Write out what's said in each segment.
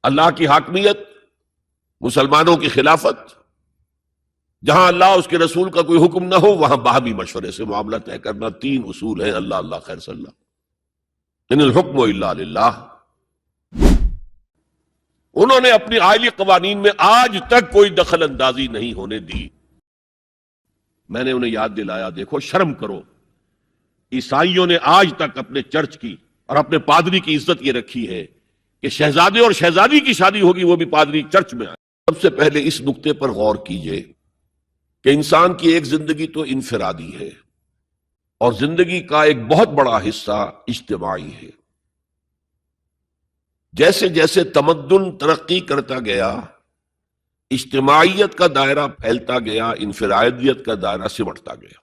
اللہ کی حاکمیت، مسلمانوں کی خلافت، جہاں اللہ اس کے رسول کا کوئی حکم نہ ہو وہاں باہمی مشورے سے معاملہ طے کرنا۔ تین اصول ہیں، اللہ اللہ خیر صلی اللہ، ان الحکم الا للہ۔ انہوں نے اپنی آئلی قوانین میں آج تک کوئی دخل اندازی نہیں ہونے دی۔ میں نے انہیں یاد دلایا، دیکھو شرم کرو، عیسائیوں نے آج تک اپنے چرچ کی اور اپنے پادری کی عزت یہ رکھی ہے کہ شہزادے اور شہزادی کی شادی ہوگی وہ بھی پادری چرچ میں آئے۔ سب سے پہلے اس نقطے پر غور کیجئے کہ انسان کی ایک زندگی تو انفرادی ہے اور زندگی کا ایک بہت بڑا حصہ اجتماعی ہے۔ جیسے جیسے تمدن ترقی کرتا گیا، اجتماعیت کا دائرہ پھیلتا گیا، انفرادیت کا دائرہ سمٹتا گیا۔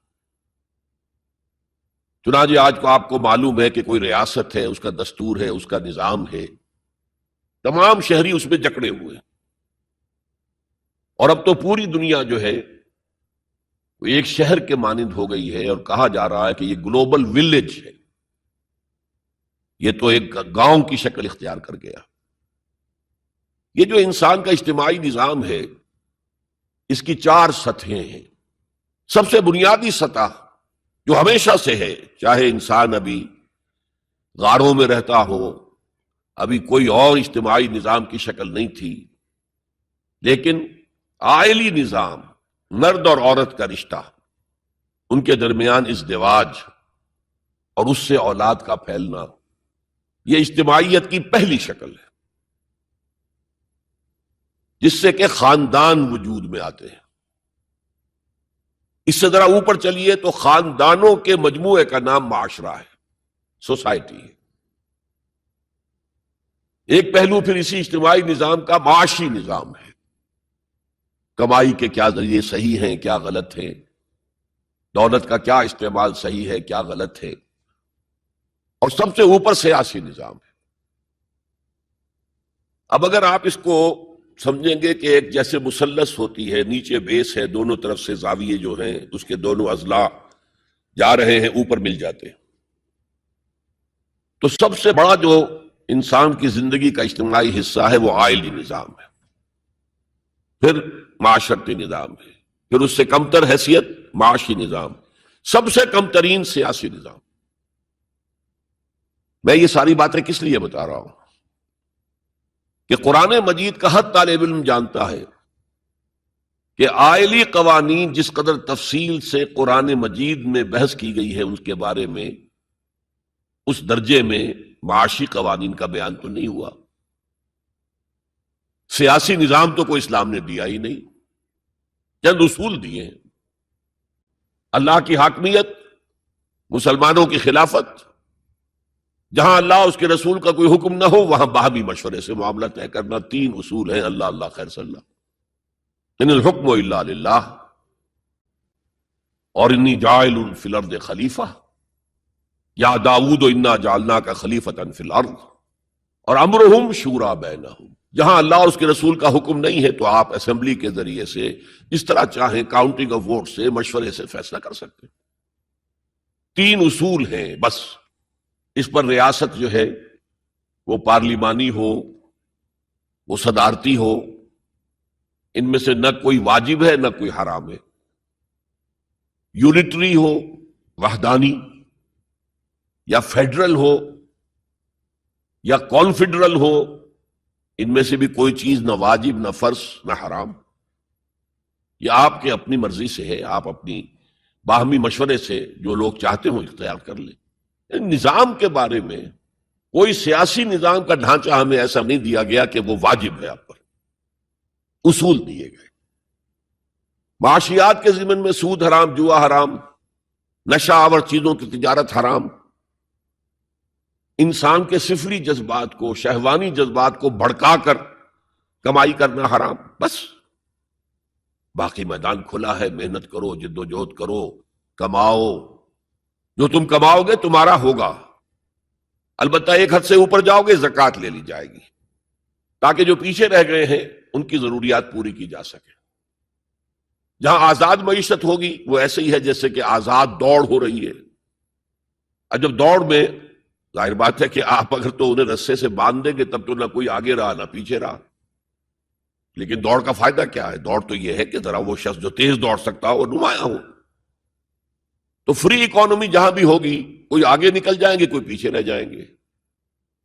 چنانچہ آج کو آپ کو معلوم ہے کہ کوئی ریاست ہے، اس کا دستور ہے، اس کا نظام ہے، تمام شہری اس میں جکڑے ہوئے، اور اب تو پوری دنیا جو ہے وہ ایک شہر کے مانند ہو گئی ہے، اور کہا جا رہا ہے کہ یہ گلوبل ولیج ہے، یہ تو ایک گاؤں کی شکل اختیار کر گیا۔ یہ جو انسان کا اجتماعی نظام ہے، اس کی چار سطحیں ہیں۔ سب سے بنیادی سطح جو ہمیشہ سے ہے، چاہے انسان ابھی غاروں میں رہتا ہو، ابھی کوئی اور اجتماعی نظام کی شکل نہیں تھی، لیکن عائلی نظام، مرد اور عورت کا رشتہ، ان کے درمیان ازدواج اور اس سے اولاد کا پھیلنا، یہ اجتماعیت کی پہلی شکل ہے، جس سے کہ خاندان وجود میں آتے ہیں۔ اس سے ذرا اوپر چلیے تو خاندانوں کے مجموعے کا نام معاشرہ ہے، سوسائٹی ہے۔ ایک پہلو پھر اسی اجتماعی نظام کا معاشی نظام ہے، کمائی کے کیا ذریعے صحیح ہیں، کیا غلط ہیں، دولت کا کیا استعمال صحیح ہے، کیا غلط ہے، اور سب سے اوپر سیاسی نظام ہے۔ اب اگر آپ اس کو سمجھیں گے کہ ایک جیسے مثلث ہوتی ہے، نیچے بیس ہے، دونوں طرف سے زاویے جو ہیں اس کے دونوں اضلاع جا رہے ہیں، اوپر مل جاتے ہیں، تو سب سے بڑا جو انسان کی زندگی کا اجتماعی حصہ ہے وہ عائلی نظام ہے، پھر معاشرتی نظام ہے، پھر اس سے کمتر حیثیت معاشی نظام، سب سے کم ترین سیاسی نظام۔ میں یہ ساری باتیں کس لیے بتا رہا ہوں کہ قرآن مجید کا ہر طالب علم جانتا ہے کہ عائلی قوانین جس قدر تفصیل سے قرآن مجید میں بحث کی گئی ہے ان کے بارے میں، اس درجے میں معاشی قوانین کا بیان تو نہیں ہوا۔ سیاسی نظام تو کوئی اسلام نے دیا ہی نہیں، چند اصول دیے ہیں، اللہ کی حاکمیت، مسلمانوں کی خلافت، جہاں اللہ اس کے رسول کا کوئی حکم نہ ہو وہاں باہمی مشورے سے معاملہ طے کرنا۔ تین اصول ہیں، اللہ اللہ خیر صلی اللہ، ان الحکم الا للہ، اور انی جاعل فی الارض خلیفہ، یا داؤد انا جعلناک خلیفۃ فی الارض، اور امرہم شورا بینہم، جہاں اللہ اور اس کے رسول کا حکم نہیں ہے تو آپ اسمبلی کے ذریعے سے جس طرح چاہیں کاؤنٹنگ آف ووٹ سے، مشورے سے فیصلہ کر سکتے ہیں۔ تین اصول ہیں بس۔ اس پر ریاست جو ہے وہ پارلیمانی ہو، وہ صدارتی ہو، ان میں سے نہ کوئی واجب ہے نہ کوئی حرام ہے، یونٹری ہو، وحدانی، یا فیڈرل ہو یا کانفیڈرل ہو، ان میں سے بھی کوئی چیز نہ واجب نہ فرض نہ حرام، یہ آپ کے اپنی مرضی سے ہے، آپ اپنی باہمی مشورے سے جو لوگ چاہتے ہوں اختیار کر لیں۔ نظام کے بارے میں کوئی سیاسی نظام کا ڈھانچہ ہمیں ایسا نہیں دیا گیا کہ وہ واجب ہے آپ پر، اصول دیے گئے۔ معاشیات کے ضمن میں سود حرام، جوا حرام، نشہ آور چیزوں کی تجارت حرام، انسان کے سفلی جذبات کو، شہوانی جذبات کو بھڑکا کر کمائی کرنا حرام، بس۔ باقی میدان کھلا ہے، محنت کرو، جد و جہد کرو، کماؤ، جو تم کماؤ گے تمہارا ہوگا، البتہ ایک حد سے اوپر جاؤ گے زکوٰۃ لے لی جائے گی تاکہ جو پیچھے رہ گئے ہیں ان کی ضروریات پوری کی جا سکے۔ جہاں آزاد معیشت ہوگی وہ ایسے ہی ہے جیسے کہ آزاد دوڑ ہو رہی ہے، اور جب دوڑ میں ظاہر بات ہے کہ آپ اگر تو انہیں رسے سے باندھ دیں گے تب تو نہ کوئی آگے رہا نہ پیچھے رہا. لیکن دوڑ کا فائدہ کیا ہے؟ دوڑ تو یہ ہے کہ ذرا وہ شخص جو تیز دوڑ سکتا ہو وہ نمایاں ہو. تو فری اکانومی جہاں بھی ہوگی کوئی آگے نکل جائیں گے کوئی پیچھے رہ جائیں گے.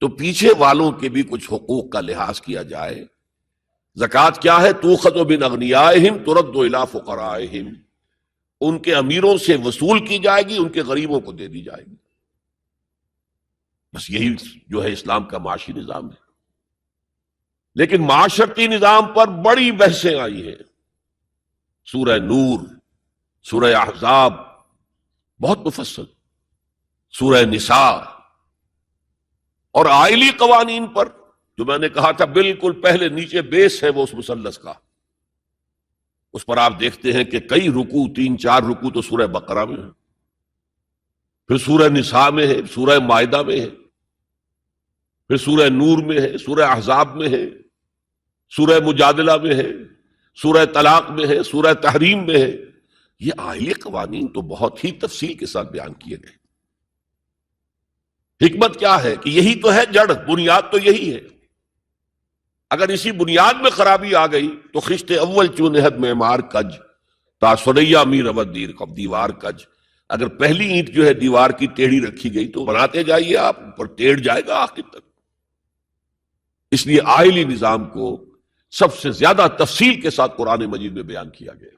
تو پیچھے والوں کے بھی کچھ حقوق کا لحاظ کیا جائے. زکوٰۃ کیا ہے؟ تؤخذ من اغنیائہم ترد الی فقرائہم، ان کے امیروں سے وصول کی جائے گی، ان کے غریبوں کو دے دی جائے گی. بس یہی جو ہے اسلام کا معاشی نظام ہے. لیکن معاشرتی نظام پر بڑی بحثیں آئی ہیں. سورہ نور، سورہ احزاب بہت مفصل، سورہ نساء، اور آئلی قوانین پر جو میں نے کہا تھا بالکل پہلے نیچے بیس ہے وہ اس مثلث کا، اس پر آپ دیکھتے ہیں کہ کئی رکوع، 3-4 رکوع تو سورہ بقرہ میں ہے، پھر سورہ نساء میں ہے، سورہ مائدہ میں ہے، پھر سورہ نور میں ہے، سورہ احزاب میں ہے، سورہ مجادلہ میں ہے، سورہ طلاق میں ہے، سورہ تحریم میں ہے. یہ آئلی قوانین تو بہت ہی تفصیل کے ساتھ بیان کیے گئے. حکمت کیا ہے کہ یہی تو ہے جڑ، بنیاد تو یہی ہے. اگر اسی بنیاد میں خرابی آ گئی تو خشت اول چونہد معمار کج تا سریا می رود دیر کب دیوار کج. اگر پہلی اینٹ جو ہے دیوار کی ٹیڑھی رکھی گئی تو بناتے جائیے آپ، اوپر ٹیڑھ جائے گا آخر تک. اس لیے آئلی نظام کو سب سے زیادہ تفصیل کے ساتھ قرآن مجید میں بیان کیا گیا.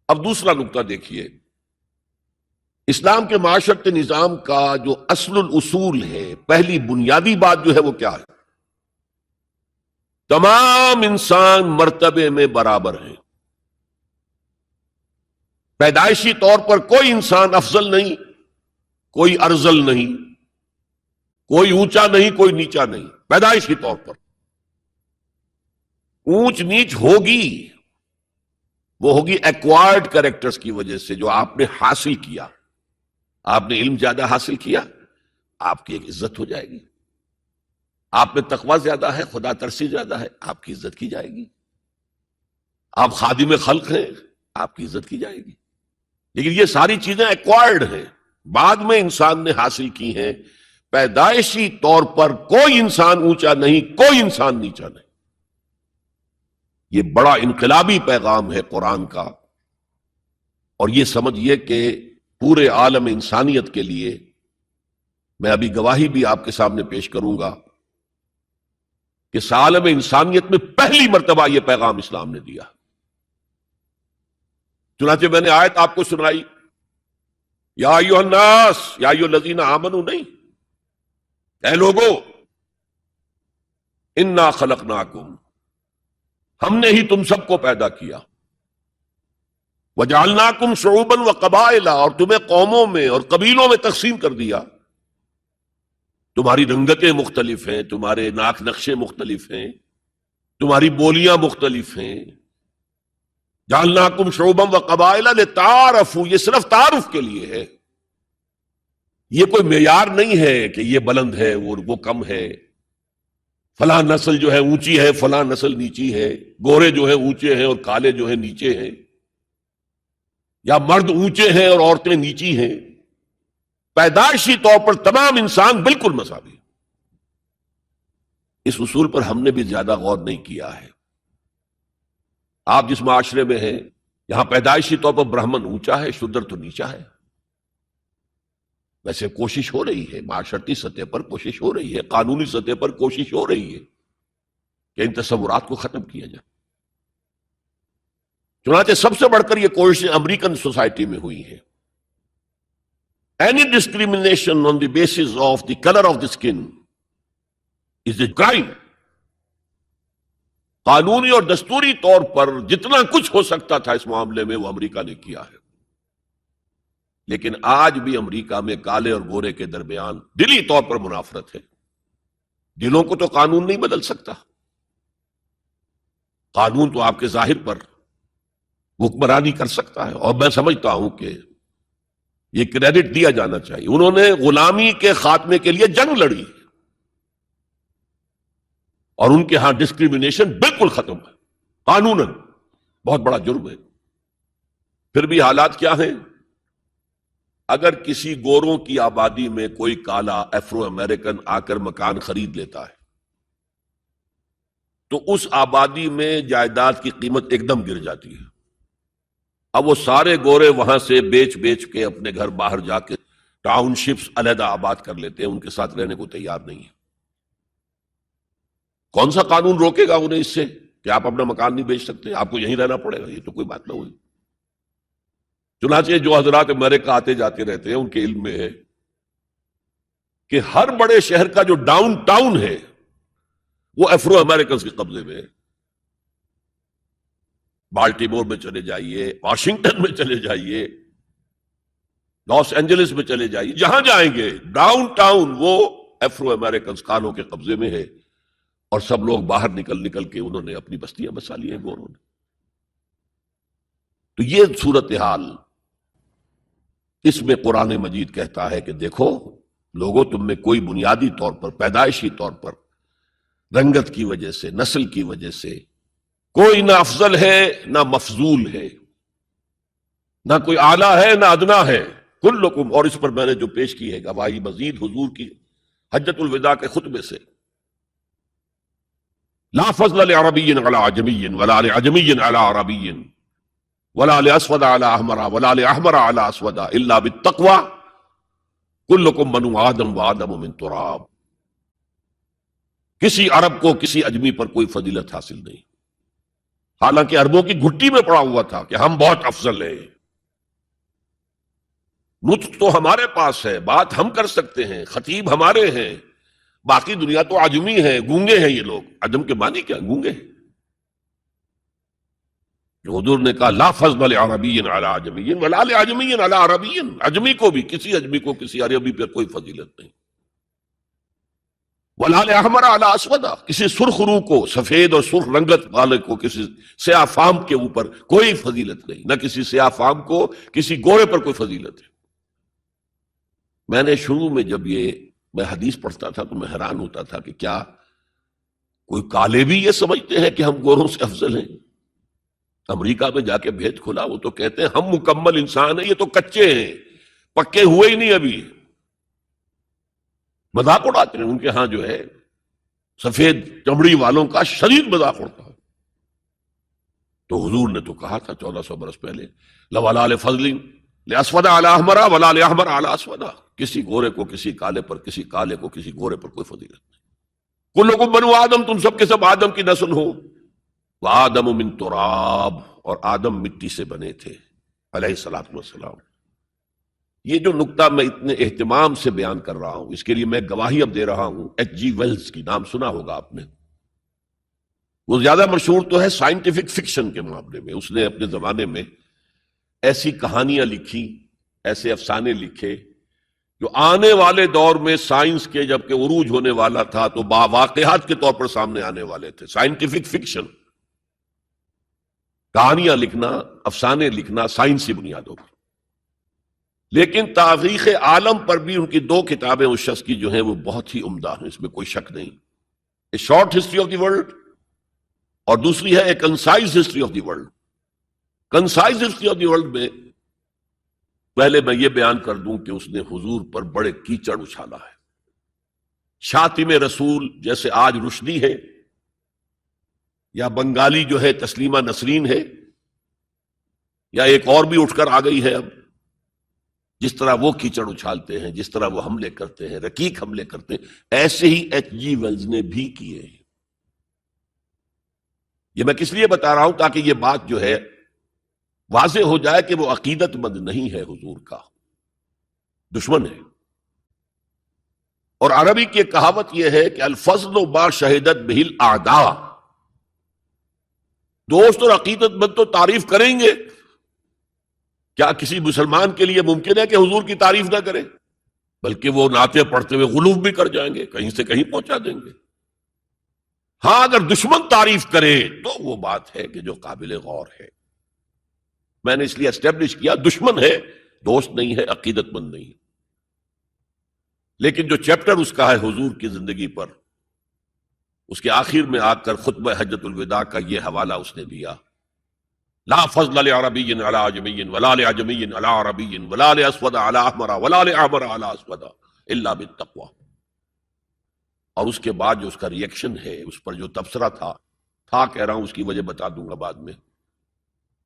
اب دوسرا نقطہ دیکھیے، اسلام کے معاشرتی نظام کا جو اصل الاصول ہے، پہلی بنیادی بات جو ہے وہ کیا ہے؟ تمام انسان مرتبے میں برابر ہیں. پیدائشی طور پر کوئی انسان افضل نہیں، کوئی ارذل نہیں، کوئی اونچا نہیں، کوئی نیچا نہیں. پیدائشی طور پر اونچ نیچ ہوگی، وہ ہوگی ایکوائرڈ کریکٹرز کی وجہ سے، جو آپ نے حاصل کیا. آپ نے علم زیادہ حاصل کیا، آپ کی ایک عزت ہو جائے گی. آپ میں تقوی زیادہ ہے، خدا ترسی زیادہ ہے، آپ کی عزت کی جائے گی. آپ خادم خلق ہیں، آپ کی عزت کی جائے گی. لیکن یہ ساری چیزیں ایکوائرڈ ہیں، بعد میں انسان نے حاصل کی ہیں. پیدائشی طور پر کوئی انسان اونچا نہیں، کوئی انسان نیچا نہیں. یہ بڑا انقلابی پیغام ہے قرآن کا. اور یہ سمجھیے کہ پورے عالم انسانیت کے لیے، میں ابھی گواہی بھی آپ کے سامنے پیش کروں گا کہ عالم انسانیت میں پہلی مرتبہ یہ پیغام اسلام نے دیا. چنانچہ میں نے آیت آپ کو سنائی، یا ایھا الناس یا ایھا الذین آمنوا، نہیں، اے لوگو، انا خلقناکم، ہم نے ہی تم سب کو پیدا کیا، وجعلناکم شعوبا وقبائل، اور تمہیں قوموں میں اور قبیلوں میں تقسیم کر دیا. تمہاری رنگتیں مختلف ہیں، تمہارے ناک نقشے مختلف ہیں، تمہاری بولیاں مختلف ہیں. جعلناکم شعوبا وقبائل لتعارفوا، یہ صرف تعارف کے لیے ہے. یہ کوئی معیار نہیں ہے کہ یہ بلند ہے وہ کم ہے، فلاں نسل جو ہے اونچی ہے، فلاں نسل نیچی ہے، گورے جو ہیں اونچے ہیں اور کالے جو ہیں نیچے ہیں، یا مرد اونچے ہیں اور عورتیں نیچی ہیں. پیدائشی طور پر تمام انسان بالکل مساوی. اس اصول پر ہم نے بھی زیادہ غور نہیں کیا ہے. آپ جس معاشرے میں ہیں، یہاں پیدائشی طور پر برہمن اونچا ہے، شودر تو نیچا ہے. ویسے کوشش ہو رہی ہے، معاشرتی سطح پر کوشش ہو رہی ہے، قانونی سطح پر کوشش ہو رہی ہے کہ ان تصورات کو ختم کیا جائے. چنانچہ سب سے بڑھ کر یہ کوششیں امریکن سوسائٹی میں ہوئی ہیں. Any discrimination on the basis of the color of the skin is a crime. قانونی اور دستوری طور پر جتنا کچھ ہو سکتا تھا اس معاملے میں وہ امریکہ نے کیا ہے. لیکن آج بھی امریکہ میں کالے اور گورے کے درمیان دلی طور پر منافرت ہے. دلوں کو تو قانون نہیں بدل سکتا. قانون تو آپ کے ظاہر پر حکمرانی کر سکتا ہے، اور میں سمجھتا ہوں کہ یہ کریڈٹ دیا جانا چاہیے. انہوں نے غلامی کے خاتمے کے لیے جنگ لڑی اور ان کے ہاں ڈسکریمنیشن بالکل ختم ہے قانوناً. بہت بڑا جرم ہے. پھر بھی حالات کیا ہیں؟ اگر کسی گوروں کی آبادی میں کوئی کالا افرو امریکن آ کر مکان خرید لیتا ہے تو اس آبادی میں جائیداد کی قیمت ایک دم گر جاتی ہے. اب وہ سارے گورے وہاں سے بیچ بیچ کے اپنے گھر باہر جا کے ٹاؤن شپس علیحدہ آباد کر لیتے ہیں، ان کے ساتھ رہنے کو تیار نہیں ہے. کون سا قانون روکے گا انہیں اس سے کہ آپ اپنا مکان نہیں بیچ سکتے، آپ کو یہیں رہنا پڑے گا؟ یہ تو کوئی بات نہ ہوئی. چنانچہ جو حضرات امریکہ آتے جاتے رہتے ہیں ان کے علم میں ہے کہ ہر بڑے شہر کا جو ڈاؤن ٹاؤن ہے وہ افرو امریکنز کے قبضے میں ہے. بالٹیمور میں چلے جائیے، واشنگٹن میں چلے جائیے، لاس اینجلس میں چلے جائیے، جہاں جائیں گے ڈاؤن ٹاؤن وہ افرو امریکنز کانوں کے قبضے میں ہے، اور سب لوگ باہر نکل نکل کے انہوں نے اپنی بستیاں بسا لی ہیں گوروں نے. تو یہ صورتحال، اس میں قرآن مجید کہتا ہے کہ دیکھو لوگوں، تم میں کوئی بنیادی طور پر، پیدائشی طور پر، رنگت کی وجہ سے، نسل کی وجہ سے کوئی نہ افضل ہے نہ مفضول ہے، نہ کوئی اعلیٰ ہے نہ ادنا ہے. کلکم، اور اس پر میں نے جو پیش کی ہے گواہی مزید حضور کی حجۃ الوداع کے خطبے سے، لا فضل لعربی علی عجمی ولا لعجمی علی عربی ولا لاسود علی احمر ولا لاحمر علی اسود الا بالتقوی کلکم بنو آدم وآدم من تراب. کسی عرب کو کسی اجمی پر کوئی فضیلت حاصل نہیں، حالانکہ عربوں کی گھٹی میں پڑا ہوا تھا کہ ہم بہت افضل ہیں. نطق تو ہمارے پاس ہے، بات ہم کر سکتے ہیں، خطیب ہمارے ہیں، باقی دنیا تو عجمی ہے، گونگے ہیں یہ لوگ. عجم کے معنی کیا؟ گونگے ہیں. حضور نے کہا لا فضل لعربی علی عجمی ولا لعجمی علی عربی، اجمی کو بھی، کسی اجمی کو کسی عربی پر کوئی فضیلت نہیں. ولا لاحمر علی اسود، کسی سرخ روح کو، سفید اور سرخ رنگت والے کو، کسی سیاہ فام کے اوپر کوئی فضیلت نہیں، نہ کسی سیاہ فام کو کسی گورے پر کوئی فضیلت ہے. میں نے شروع میں جب میں حدیث پڑھتا تھا تو میں حیران ہوتا تھا کہ کیا کوئی کالے بھی یہ سمجھتے ہیں کہ ہم گوروں سے افضل ہیں؟ امریکہ میں جا کے بھید کھلا، وہ تو کہتے ہیں ہم مکمل انسان ہیں، یہ تو کچے ہیں، پکے ہوئے ہی نہیں ابھی. مذاق اڑاتے ہیں. ان کے ہاں جو ہے سفید چمڑی والوں کا شدید مذاق اڑتا ہے. تو حضور نے تو کہا تھا 1400 برس پہلے، لولا لفضل لاسود علی احمر ولا لاحمر علی اسود، کسی گورے کو کسی کالے پر، کسی کالے کو کسی گورے پر کوئی فضیلت نہیں. کلکم بنو آدم، تم سب کے سب آدم کی نسل ہو. وآدم من تراب، اور آدم مٹی سے بنے تھے علیہ الصلوۃ والسلام. یہ جو نقطہ میں اتنے اہتمام سے بیان کر رہا ہوں، اس کے لیے میں گواہی اب دے رہا ہوں ایچ جی ویلز کی، نام سنا ہوگا آپ نے. وہ زیادہ مشہور تو ہے سائنٹیفک فکشن کے معاملے میں. اس نے اپنے زمانے میں ایسی کہانیاں لکھی، ایسے افسانے لکھے جو آنے والے دور میں سائنس کے جب کہ عروج ہونے والا تھا تو واقعات کے طور پر سامنے آنے والے تھے. سائنٹیفک فکشن، کہانیاں لکھنا، افسانے لکھنا سائنسی بنیادوں پر. لیکن تاریخ عالم پر بھی ان کی 2 کتابیں اس شخص کی جو ہیں وہ بہت ہی عمدہ ہیں، اس میں کوئی شک نہیں. A short history of the world, اور دوسری ہے a concise history of the world. Concise history of the world میں پہلے میں یہ بیان کر دوں کہ اس نے حضور پر بڑے کیچڑ اچھالا ہے. شاطم رسول جیسے آج رشدی ہے، یا بنگالی جو ہے تسلیمہ نسرین ہے، یا ایک اور بھی اٹھ کر آ گئی ہے اب، جس طرح وہ کیچڑ اچھالتے ہیں، جس طرح وہ حملے کرتے ہیں، رقیق حملے کرتے ہیں، ایسے ہی ایچ جی ویلز نے بھی کیے ہیں. یہ میں کس لیے بتا رہا ہوں؟ تاکہ یہ بات جو ہے واضح ہو جائے کہ وہ عقیدت مند نہیں ہے، حضور کا دشمن ہے. اور عربی کی کہاوت یہ ہے کہ الفضل ما شہدت بہ الاعداء، دوست اور عقیدت مند تو تعریف کریں گے. کیا کسی مسلمان کے لیے ممکن ہے کہ حضور کی تعریف نہ کرے؟ بلکہ وہ نعتیں پڑھتے ہوئے غلوف بھی کر جائیں گے، کہیں سے کہیں پہنچا دیں گے. ہاں اگر دشمن تعریف کرے تو وہ بات ہے کہ جو قابل غور ہے. میں نے اس لیے اسٹیبلش کیا دشمن ہے، دوست نہیں ہے، عقیدت مند نہیں. لیکن جو چیپٹر اس کا ہے حضور کی زندگی پر، اس کے آخر میں آ کر خطبہ حجۃ الوداع کا یہ حوالہ اس نے دیا لا فضل لعربی علی عجمی ولا لعجمی علی عربی ولا لاسود علی احمر ولا لاحمر علی اسود الا بالتقوی. اور اس کے بعد جو اس کا ریئیکشن ہے، اس پر جو تبصرہ تھا کہہ رہا ہوں، اس کی وجہ بتا دوں گا بعد میں.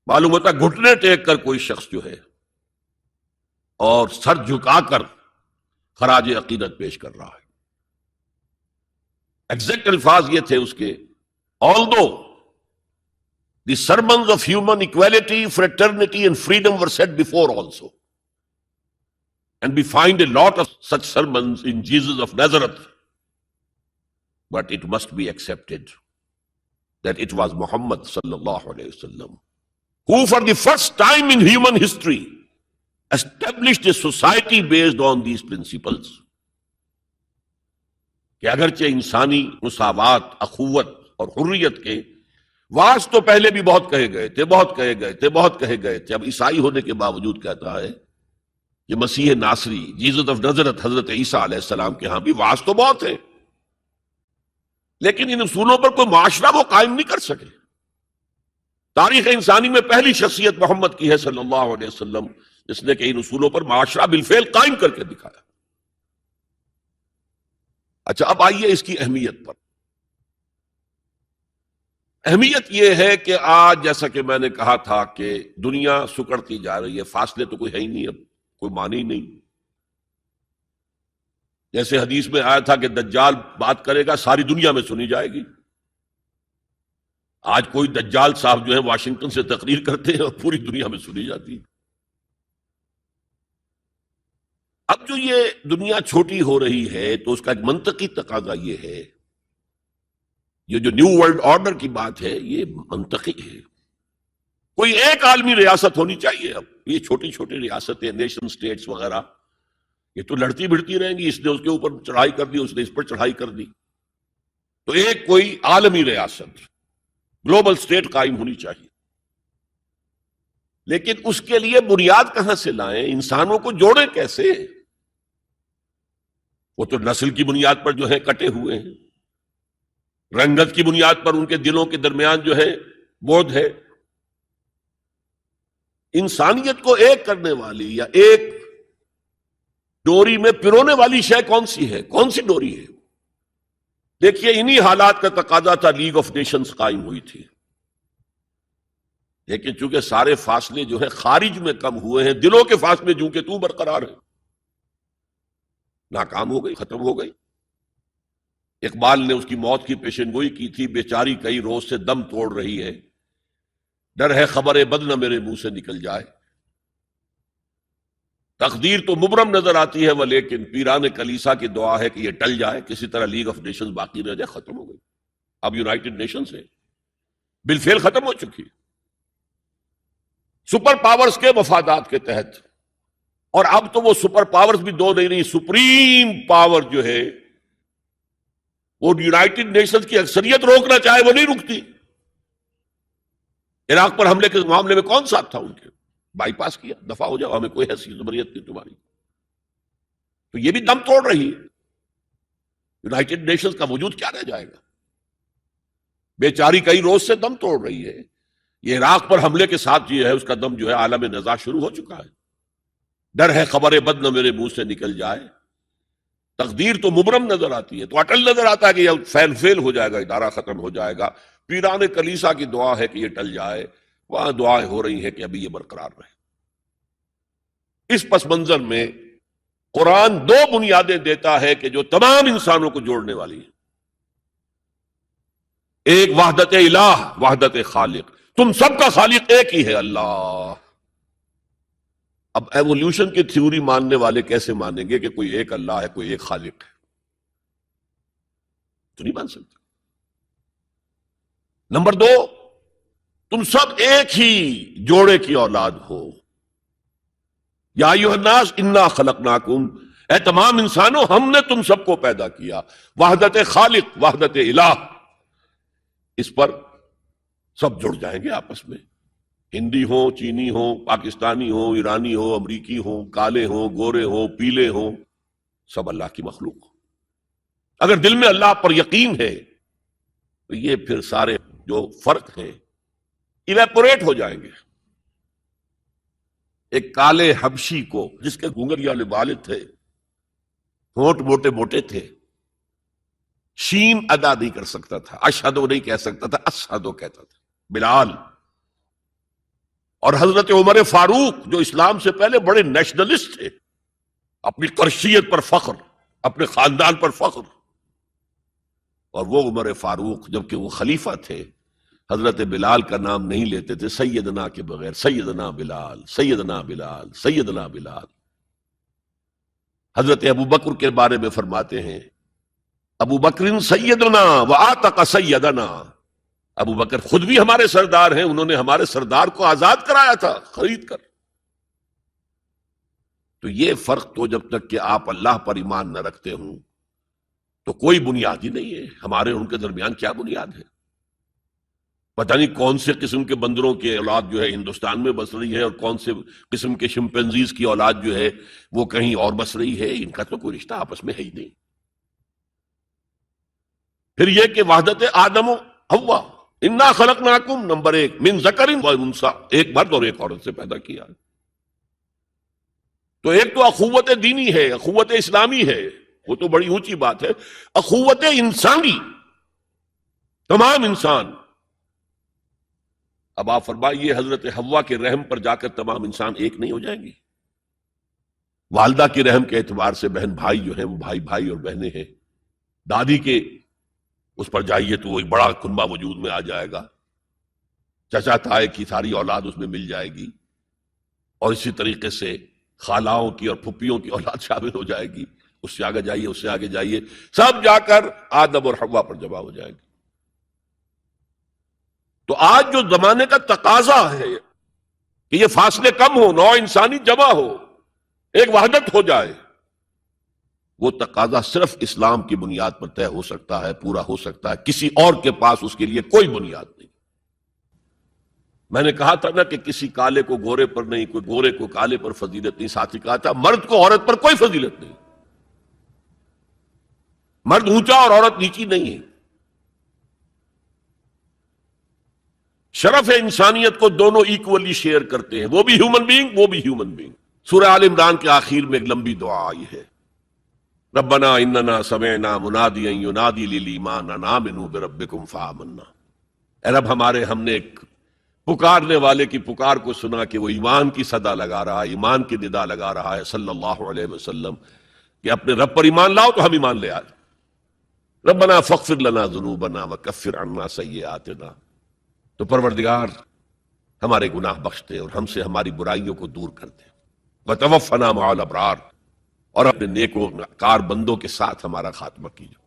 معلوم ہوتا گھٹنے ٹیک کر کوئی شخص جو ہے اور سر جھکا کر خراج عقیدت پیش کر رہا ہے. ایگزیکٹ الفاظ یہ تھے اس کے: although the sermons of human equality, fraternity and freedom were said before also, and we find a lot of such sermons in Jesus of Nazareth, but it must be accepted that it was Muhammad sallallahu alayhi wasallam who for the first time in human history established a society based on these principles. کہ اگرچہ انسانی مساوات، اخوت اور حریت کے واعظ تو پہلے بھی بہت کہے گئے تھے، بہت کہے گئے تھے. اب عیسائی ہونے کے باوجود کہتا ہے کہ مسیح ناصری، جیسس آف نازرت، حضرت عیسیٰ علیہ السلام کے ہاں بھی واعظ تو بہت ہے، لیکن ان اصولوں پر کوئی معاشرہ وہ قائم نہیں کر سکے. تاریخ انسانی میں پہلی شخصیت محمد کی ہے صلی اللہ علیہ وسلم، جس نے کہ ان اصولوں پر معاشرہ بالفعل قائم کر کے دکھایا. اچھا، اب آئیے اس کی اہمیت پر. اہمیت یہ ہے کہ آج جیسا کہ میں نے کہا تھا کہ دنیا سکڑتی جا رہی ہے، فاصلے تو کوئی ہے ہی نہیں، اب کوئی معنی ہی نہیں. جیسے حدیث میں آیا تھا کہ دجال بات کرے گا ساری دنیا میں سنی جائے گی. آج کوئی دجال صاحب جو ہے واشنگٹن سے تقریر کرتے ہیں اور پوری دنیا میں سنی جاتی ہے. اب جو یہ دنیا چھوٹی ہو رہی ہے تو اس کا ایک منطقی تقاضا یہ ہے، یہ جو نیو ورلڈ آرڈر کی بات ہے یہ منطقی ہے. کوئی ایک عالمی ریاست ہونی چاہیے. اب یہ چھوٹی چھوٹی ریاستیں، نیشن سٹیٹس وغیرہ، یہ تو لڑتی بھڑتی رہیں گی، اس نے اس کے اوپر چڑھائی کر دی، اس نے اس پر چڑھائی کر دی. تو ایک کوئی عالمی ریاست، گلوبل سٹیٹ قائم ہونی چاہیے. لیکن اس کے لیے بنیاد کہاں سے لائیں؟ انسانوں کو جوڑیں کیسے؟ وہ تو نسل کی بنیاد پر جو ہے کٹے ہوئے ہیں، رنگت کی بنیاد پر ان کے دلوں کے درمیان جو ہے بودھ ہے. انسانیت کو ایک کرنے والی یا ایک ڈوری میں پرونے والی شے کون سی ہے؟ کون سی ڈوری ہے؟ دیکھیے، انہی حالات کا تقاضا تھا لیگ آف نیشنز قائم ہوئی تھی. لیکن چونکہ سارے فاصلے جو ہے خارج میں کم ہوئے ہیں، دلوں کے فاصلے جو کہ تو برقرار ہے، ناکام ہو گئی، ختم ہو گئی. اقبال نے اس کی موت کی پیشن گوئی کی تھی: بیچاری کئی روز سے دم توڑ رہی ہے، ڈر ہے خبر بد نہ میرے منہ سے نکل جائے. تقدیر تو مبرم نظر آتی ہے وہ، لیکن پیران کلیسا کی دعا ہے کہ یہ ٹل جائے، کسی طرح لیگ آف نیشنز باقی رہ جائے. ختم ہو گئی. اب یونائٹڈ نیشنز ہے، بالفعل ختم ہو چکی، سپر پاورز کے مفادات کے تحت. اور اب تو وہ سپر پاورز بھی دو نہیں، سپریم پاور جو ہے وہ یونائٹڈ نیشنز کی اکثریت روکنا چاہے وہ نہیں رکتی. عراق پر حملے کے معاملے میں کون ساتھ تھا ان کے؟ بائی پاس کیا، دفاع ہو جاؤ، ہمیں کوئی حیثیت زبریت نہیں تمہاری. تو یہ بھی دم توڑ رہی ہے. یونائٹڈ نیشنز کا وجود کیا رہ جائے گا؟ بیچاری کئی روز سے دم توڑ رہی ہے. یہ عراق پر حملے کے ساتھ یہ ہے اس کا دم جو ہے عالم نزاع شروع ہو چکا ہے. ڈر ہے خبر بد نہ میرے منہ سے نکل جائے. تقدیر تو مبرم نظر آتی ہے، تو اٹل نظر آتا ہے کہ یہ فیل ہو جائے گا، ادارہ ختم ہو جائے گا. پیران کلیسا کی دعا ہے کہ یہ ٹل جائے، وہاں دعائیں ہو رہی ہیں کہ ابھی یہ برقرار رہے. اس پس منظر میں قرآن دو بنیادیں دیتا ہے کہ جو تمام انسانوں کو جوڑنے والی ہیں. ایک وحدت الہ، وحدت خالق. تم سب کا خالق ایک ہی ہے، اللہ. اب ایوولوشن کی تھیوری ماننے والے کیسے مانیں گے کہ کوئی ایک اللہ ہے، کوئی ایک خالق ہے؟ تو نہیں مان سکتے. نمبر دو، تم سب ایک ہی جوڑے کی اولاد ہو. یا ایھا الناس انا خلقناکم، اے تمام انسانوں ہم نے تم سب کو پیدا کیا. وحدت خالق، وحدت الہ، اس پر سب جڑ جائیں گے آپس میں. ہندی ہوں، چینی ہوں، پاکستانی ہوں، ایرانی ہوں، امریکی ہوں، کالے ہوں، گورے ہوں، پیلے ہوں، سب اللہ کی مخلوق ہوں. اگر دل میں اللہ پر یقین ہے تو یہ پھر سارے جو فرق ہیں ایویپوریٹ ہو جائیں گے. ایک کالے حبشی کو جس کے گھنگریا والے بال تھے، ہونٹ موٹے موٹے تھے، شین ادا نہیں کر سکتا تھا، اشہدو نہیں کہہ سکتا تھا، اشہدو کہتا تھا، بلال. اور حضرت عمر فاروق جو اسلام سے پہلے بڑے نیشنلسٹ تھے، اپنی قرشیت پر فخر، اپنے خاندان پر فخر، اور وہ عمر فاروق جبکہ وہ خلیفہ تھے حضرت بلال کا نام نہیں لیتے تھے سیدنا کے بغیر. سیدنا بلال، سیدنا بلال، سیدنا بلال. حضرت ابو بکر کے بارے میں فرماتے ہیں ابو بکر سیدنا وآتق سیدنا. ابو بکر خود بھی ہمارے سردار ہیں، انہوں نے ہمارے سردار کو آزاد کرایا تھا خرید کر. تو یہ فرق تو جب تک کہ آپ اللہ پر ایمان نہ رکھتے ہوں تو کوئی بنیاد ہی نہیں ہے. ہمارے ان کے درمیان کیا بنیاد ہے؟ پتہ نہیں کون سے قسم کے بندروں کی اولاد جو ہے ہندوستان میں بس رہی ہے اور کون سے قسم کے شمپینزیز کی اولاد جو ہے وہ کہیں اور بس رہی ہے. ان کا تو کوئی رشتہ آپس میں ہے ہی نہیں. پھر یہ کہ وحدت آدم و حوا، انا خلقناکم، نمبر 1 من ذکر و انثی، ایک مرد اور ایک عورت سے پیدا کیا. تو ایک تو اخوت دینی ہے، اخوت اسلامی ہے، وہ تو بڑی اونچی بات ہے. اخوت انسانی، تمام انسان. اب آپ فرمائیے حضرت حوا کے رحم پر جا کر تمام انسان ایک نہیں ہو جائیں گے؟ والدہ کے رحم کے اعتبار سے بہن بھائی جو ہیں وہ بھائی بھائی اور بہنیں ہیں. دادی کے اس پر جائیے تو وہ ایک بڑا کنبہ وجود میں آ جائے گا. چچا تائے کی ساری اولاد اس میں مل جائے گی، اور اسی طریقے سے خالاؤں کی اور پھپھیوں کی اولاد شامل ہو جائے گی. اس سے آگے جائیے، اس سے آگے جائیے، سب جا کر آدم اور حوا پر جمع ہو جائے گی. تو آج جو زمانے کا تقاضا ہے کہ یہ فاصلے کم ہو، نوع انسانی جمع ہو، ایک وحدت ہو جائے، وہ تقاضا صرف اسلام کی بنیاد پر طے ہو سکتا ہے، پورا ہو سکتا ہے. کسی اور کے پاس اس کے لیے کوئی بنیاد نہیں. میں نے کہا تھا نا کہ کسی کالے کو گورے پر نہیں، کوئی گورے کو کالے پر فضیلت نہیں. ساتھ ہی کہا تھا مرد کو عورت پر کوئی فضیلت نہیں. مرد اونچا اور عورت نیچی نہیں ہے. شرف انسانیت کو دونوں ایکولی شیئر کرتے ہیں، وہ بھی ہیومن بینگ، وہ بھی ہیومن بینگ. سورہ آل عمران کے آخر میں ایک لمبی دعا آئی ہے، ربنا اننا سمعنا منادیا ینادی للایمان ان آمنوا بربکم فآمنا. اے رب ہمارے، ہم نے ایک پکارنے والے کی پکار کو سنا کہ وہ ایمان کی صدا لگا رہا ہے، ایمان کی ندا لگا رہا ہے صلی اللہ علیہ وسلم کہ اپنے رب پر ایمان لاؤ. تو ہم ایمان لے آئے. ربنا فاغفر لنا ذنوبنا وکفر عنا سیئاتنا. تو پروردگار ہمارے گناہ بخش دے اور ہم سے ہماری برائیوں کو دور کر دے. وتوفنا مع الابرار، اور اپنے نیکوکار بندوں کے ساتھ ہمارا خاتمہ کیجو.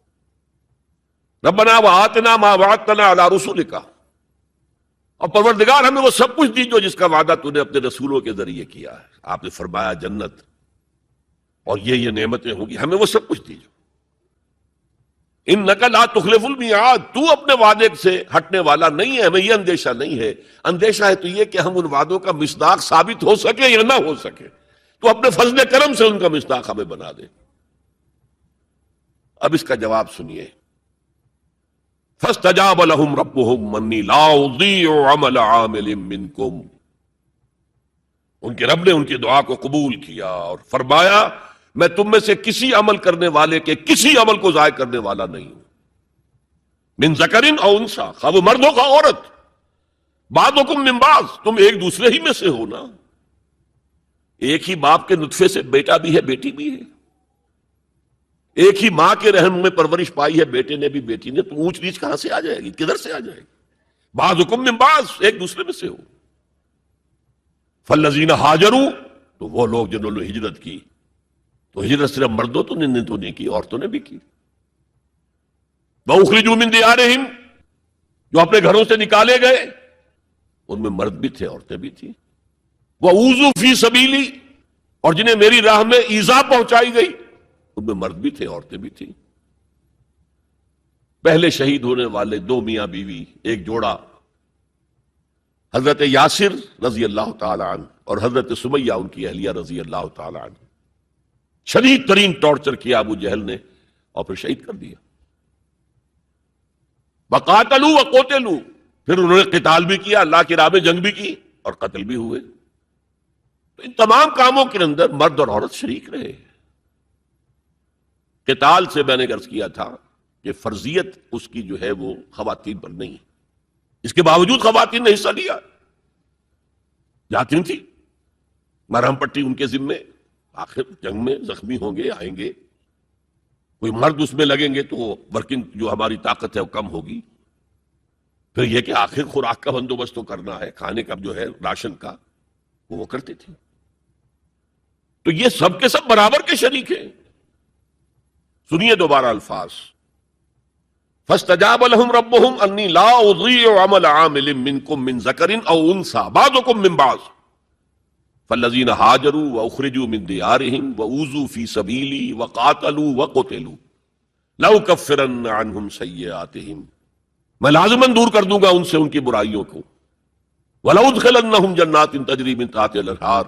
ربنا وآتنا ما وعدتنا علی رسولک، اور پروردگار ہمیں وہ سب کچھ دیجو جس کا وعدہ تو نے اپنے رسولوں کے ذریعے کیا ہے. آپ نے فرمایا جنت اور یہ نعمتیں ہوں گی، ہمیں وہ سب کچھ دیجو. انک لا تخلف المیعاد، تو اپنے وعدے سے ہٹنے والا نہیں ہے. ہمیں یہ اندیشہ نہیں ہے. اندیشہ ہے تو یہ کہ ہم ان وعدوں کا مصداق ثابت ہو سکے یا نہ ہو سکے. تو اپنے فضل کرم سے ان کا مصداق ہمیں بنا دے. اب اس کا جواب سنیے. فاستجاب لهم ربهم انی لا اضیع عمل عامل منکم. ان کے رب نے ان کی دعا کو قبول کیا اور فرمایا میں تم میں سے کسی عمل کرنے والے کے کسی عمل کو ضائع کرنے والا نہیں ہوں. من ذکر او انثی، خواہ وہ مرد ہو خواہ عورت. بعضکم من بعض، تم ایک دوسرے ہی میں سے ہو نا. ایک ہی باپ کے نطفے سے بیٹا بھی ہے بیٹی بھی ہے. ایک ہی ماں کے رحم میں پرورش پائی ہے بیٹے نے بھی بیٹی نے. تو اونچ نیچ کہاں سے آ جائے گی؟ کدھر سے آ جائے گی؟ بعضکم من بعض، ایک دوسرے میں سے ہو. فالذین ہاجروا، تو وہ لوگ جنہوں نے ہجرت کی. تو ہجرت صرف مردوں تو نہیں کی، عورتوں نے بھی کی. وَأُخْرِجُوا مِن دِيَارِهِمْ، جو اپنے گھروں سے نکالے گئے ان میں مرد بھی تھے عورتیں بھی تھیں. وَأُوذُوا فِي سَبِيلِي، اور جنہیں میری راہ میں ایذا پہنچائی گئی ان میں مرد بھی تھے عورتیں بھی تھیں. پہلے شہید ہونے والے 2 میاں بیوی، ایک جوڑا، حضرت یاسر رضی اللہ تعالی عنہ اور حضرت سمیہ ان کی اہلیہ رضی اللہ تعالی عنہ. شدید ترین ٹارچر کیا ابو جہل نے اور پھر شہید کر دیا. وقاتلوا وقتلوا، پھر انہوں نے قتال بھی کیا، اللہ کی راہ میں جنگ بھی کی اور قتل بھی ہوئے. تو ان تمام کاموں کے اندر مرد اور عورت شریک رہے. قتال سے میں نے عرض کیا تھا کہ فرضیت اس کی جو ہے وہ خواتین پر نہیں ہے، اس کے باوجود خواتین نے حصہ لیا، جاتی تھی مرہم پٹی ان کے ذمے. آخر جنگ میں زخمی ہوں گے، آئیں گے، کوئی مرد اس میں لگیں گے تو ورکنگ جو ہماری طاقت ہے وہ کم ہوگی. پھر یہ کہ آخر خوراک کا بندوبست تو کرنا ہے، کھانے کا جو ہے راشن کا وہ کرتے تھے. تو یہ سب کے سب برابر کے شریک ہیں. سنیے دوبارہ الفاظ، فاستجاب لهم ربهم انی لا اضیع عمل عامل منکم من ذکر او انثى بعضکم من بعض فالذین ہاجروا واخرجوا من دیارهم واوذوا فی سبیلی وقاتلوا وقتلوا لأکفرن عنہم سیئاتہم، میں لازماً دور کر دوں گا ان سے ان کی برائیوں کو، وَلَأُدْخِلَنَّهُمْ جَنَّاتٍ تَجْرِي مِن تَحْتِهَا الْأَنْهَارُ،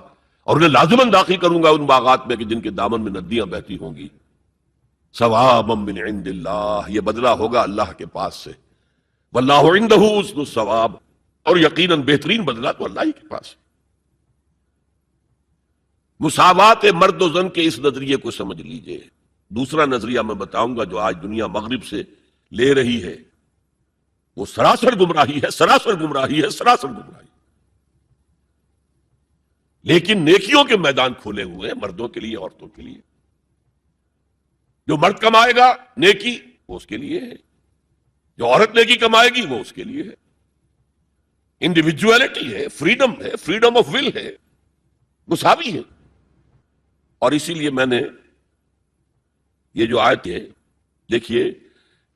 اور انہیں لازماً داخل کروں گا ان باغات میں کہ جن کے دامن میں ندیاں بہتی ہوں گی. ثوابا من عند اللہ، یہ بدلہ ہوگا اللہ کے پاس سے. واللہ عندہ حسن الثواب، اور یقیناً بہترین بدلہ تو اللہ ہی کے پاس ہے. مساوات مرد و زن کے اس نظریے کو سمجھ لیجئے. دوسرا نظریہ میں بتاؤں گا جو آج دنیا مغرب سے لے رہی ہے، وہ سراسر گمراہی ہے، سراسر گمراہی ہے، سراسر گمراہی. لیکن نیکیوں کے میدان کھولے ہوئے ہیں مردوں کے لیے، عورتوں کے لیے. جو مرد کمائے گا نیکی وہ اس کے لیے ہے، جو عورت نیکی کمائے گی وہ اس کے لیے ہے. انڈیویجویلٹی ہے، فریڈم ہے، فریڈم آف ول ہے، مساوی ہے. اور اسی لیے میں نے یہ جو آیت ہے دیکھیے،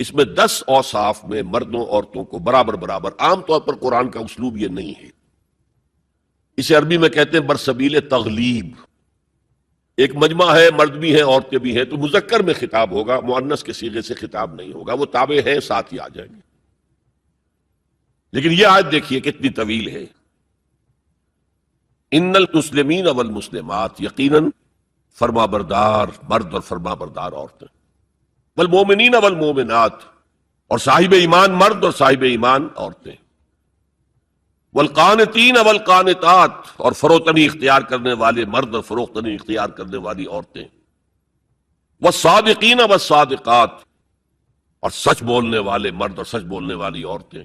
اس میں 10 اوصاف میں مردوں عورتوں کو برابر برابر. عام طور پر قرآن کا اسلوب یہ نہیں ہے، اسے عربی میں کہتے ہیں برسبیل تغلیب. ایک مجمع ہے، مرد بھی ہیں عورتیں بھی ہیں، تو مذکر میں خطاب ہوگا، مؤنث کے صیغے سے خطاب نہیں ہوگا. وہ تابع ہیں، ساتھ ہی آ جائیں گے. لیکن یہ آیت دیکھیے کتنی طویل ہے. ان المسلمین والمسلمات، یقیناً فرما بردار مرد اور فرما بردار عورتیں، والمومنین والمومنات، اور صاحب ایمان مرد اور صاحب ایمان عورتیں، والقانتین والقانتات، اور فروتنی اختیار کرنے والے مرد اور فروختنی اختیار کرنے والی عورتیں، والصادقین والصادقات، اور سچ بولنے والے مرد اور سچ بولنے والی عورتیں،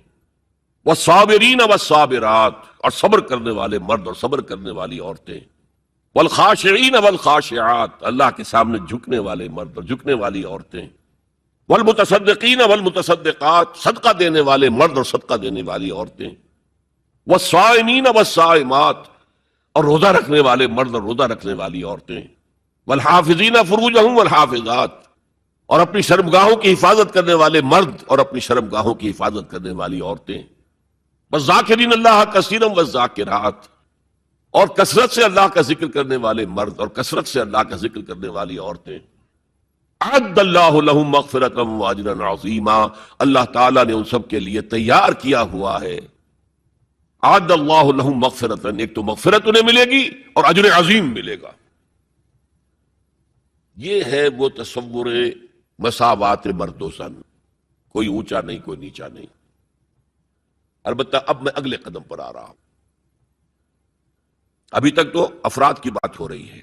والصابرین والصابرات، اور صبر کرنے والے مرد اور صبر کرنے والی عورتیں، والخاشعین والخاشعات، اللہ کے سامنے جھکنے والے مرد اور جھکنے والی عورتیں، والمتصدقین والمتصدقات، صدقہ دینے والے مرد اور صدقہ دینے والی عورتیں، والصائمین والصائمات، اور روزہ رکھنے والے مرد اور روزہ رکھنے والی عورتیں، والحافظین فروجہم والحافظات، اور اپنی شرمگاہوں کی حفاظت کرنے والے مرد اور اپنی شرمگاہوں کی حفاظت کرنے والی عورتیں، والذاکرین اللہ کثیرا والذاکرات، اور کثرت سے اللہ کا ذکر کرنے والے مرد اور کثرت سے اللہ کا ذکر کرنے والی عورتیں. اعد اللہ لہم مغفرۃ واجرا عظیما، اللہ تعالیٰ نے ان سب کے لیے تیار کیا ہوا ہے. اعد اللہ لہم مغفرۃ، ایک تو مغفرت انہیں ملے گی اور اجر عظیم ملے گا. یہ ہے وہ تصور مساوات مرد و زن، کوئی اونچا نہیں کوئی نیچا نہیں. البتہ اب میں اگلے قدم پر آ رہا ہوں. ابھی تک تو افراد کی بات ہو رہی ہے،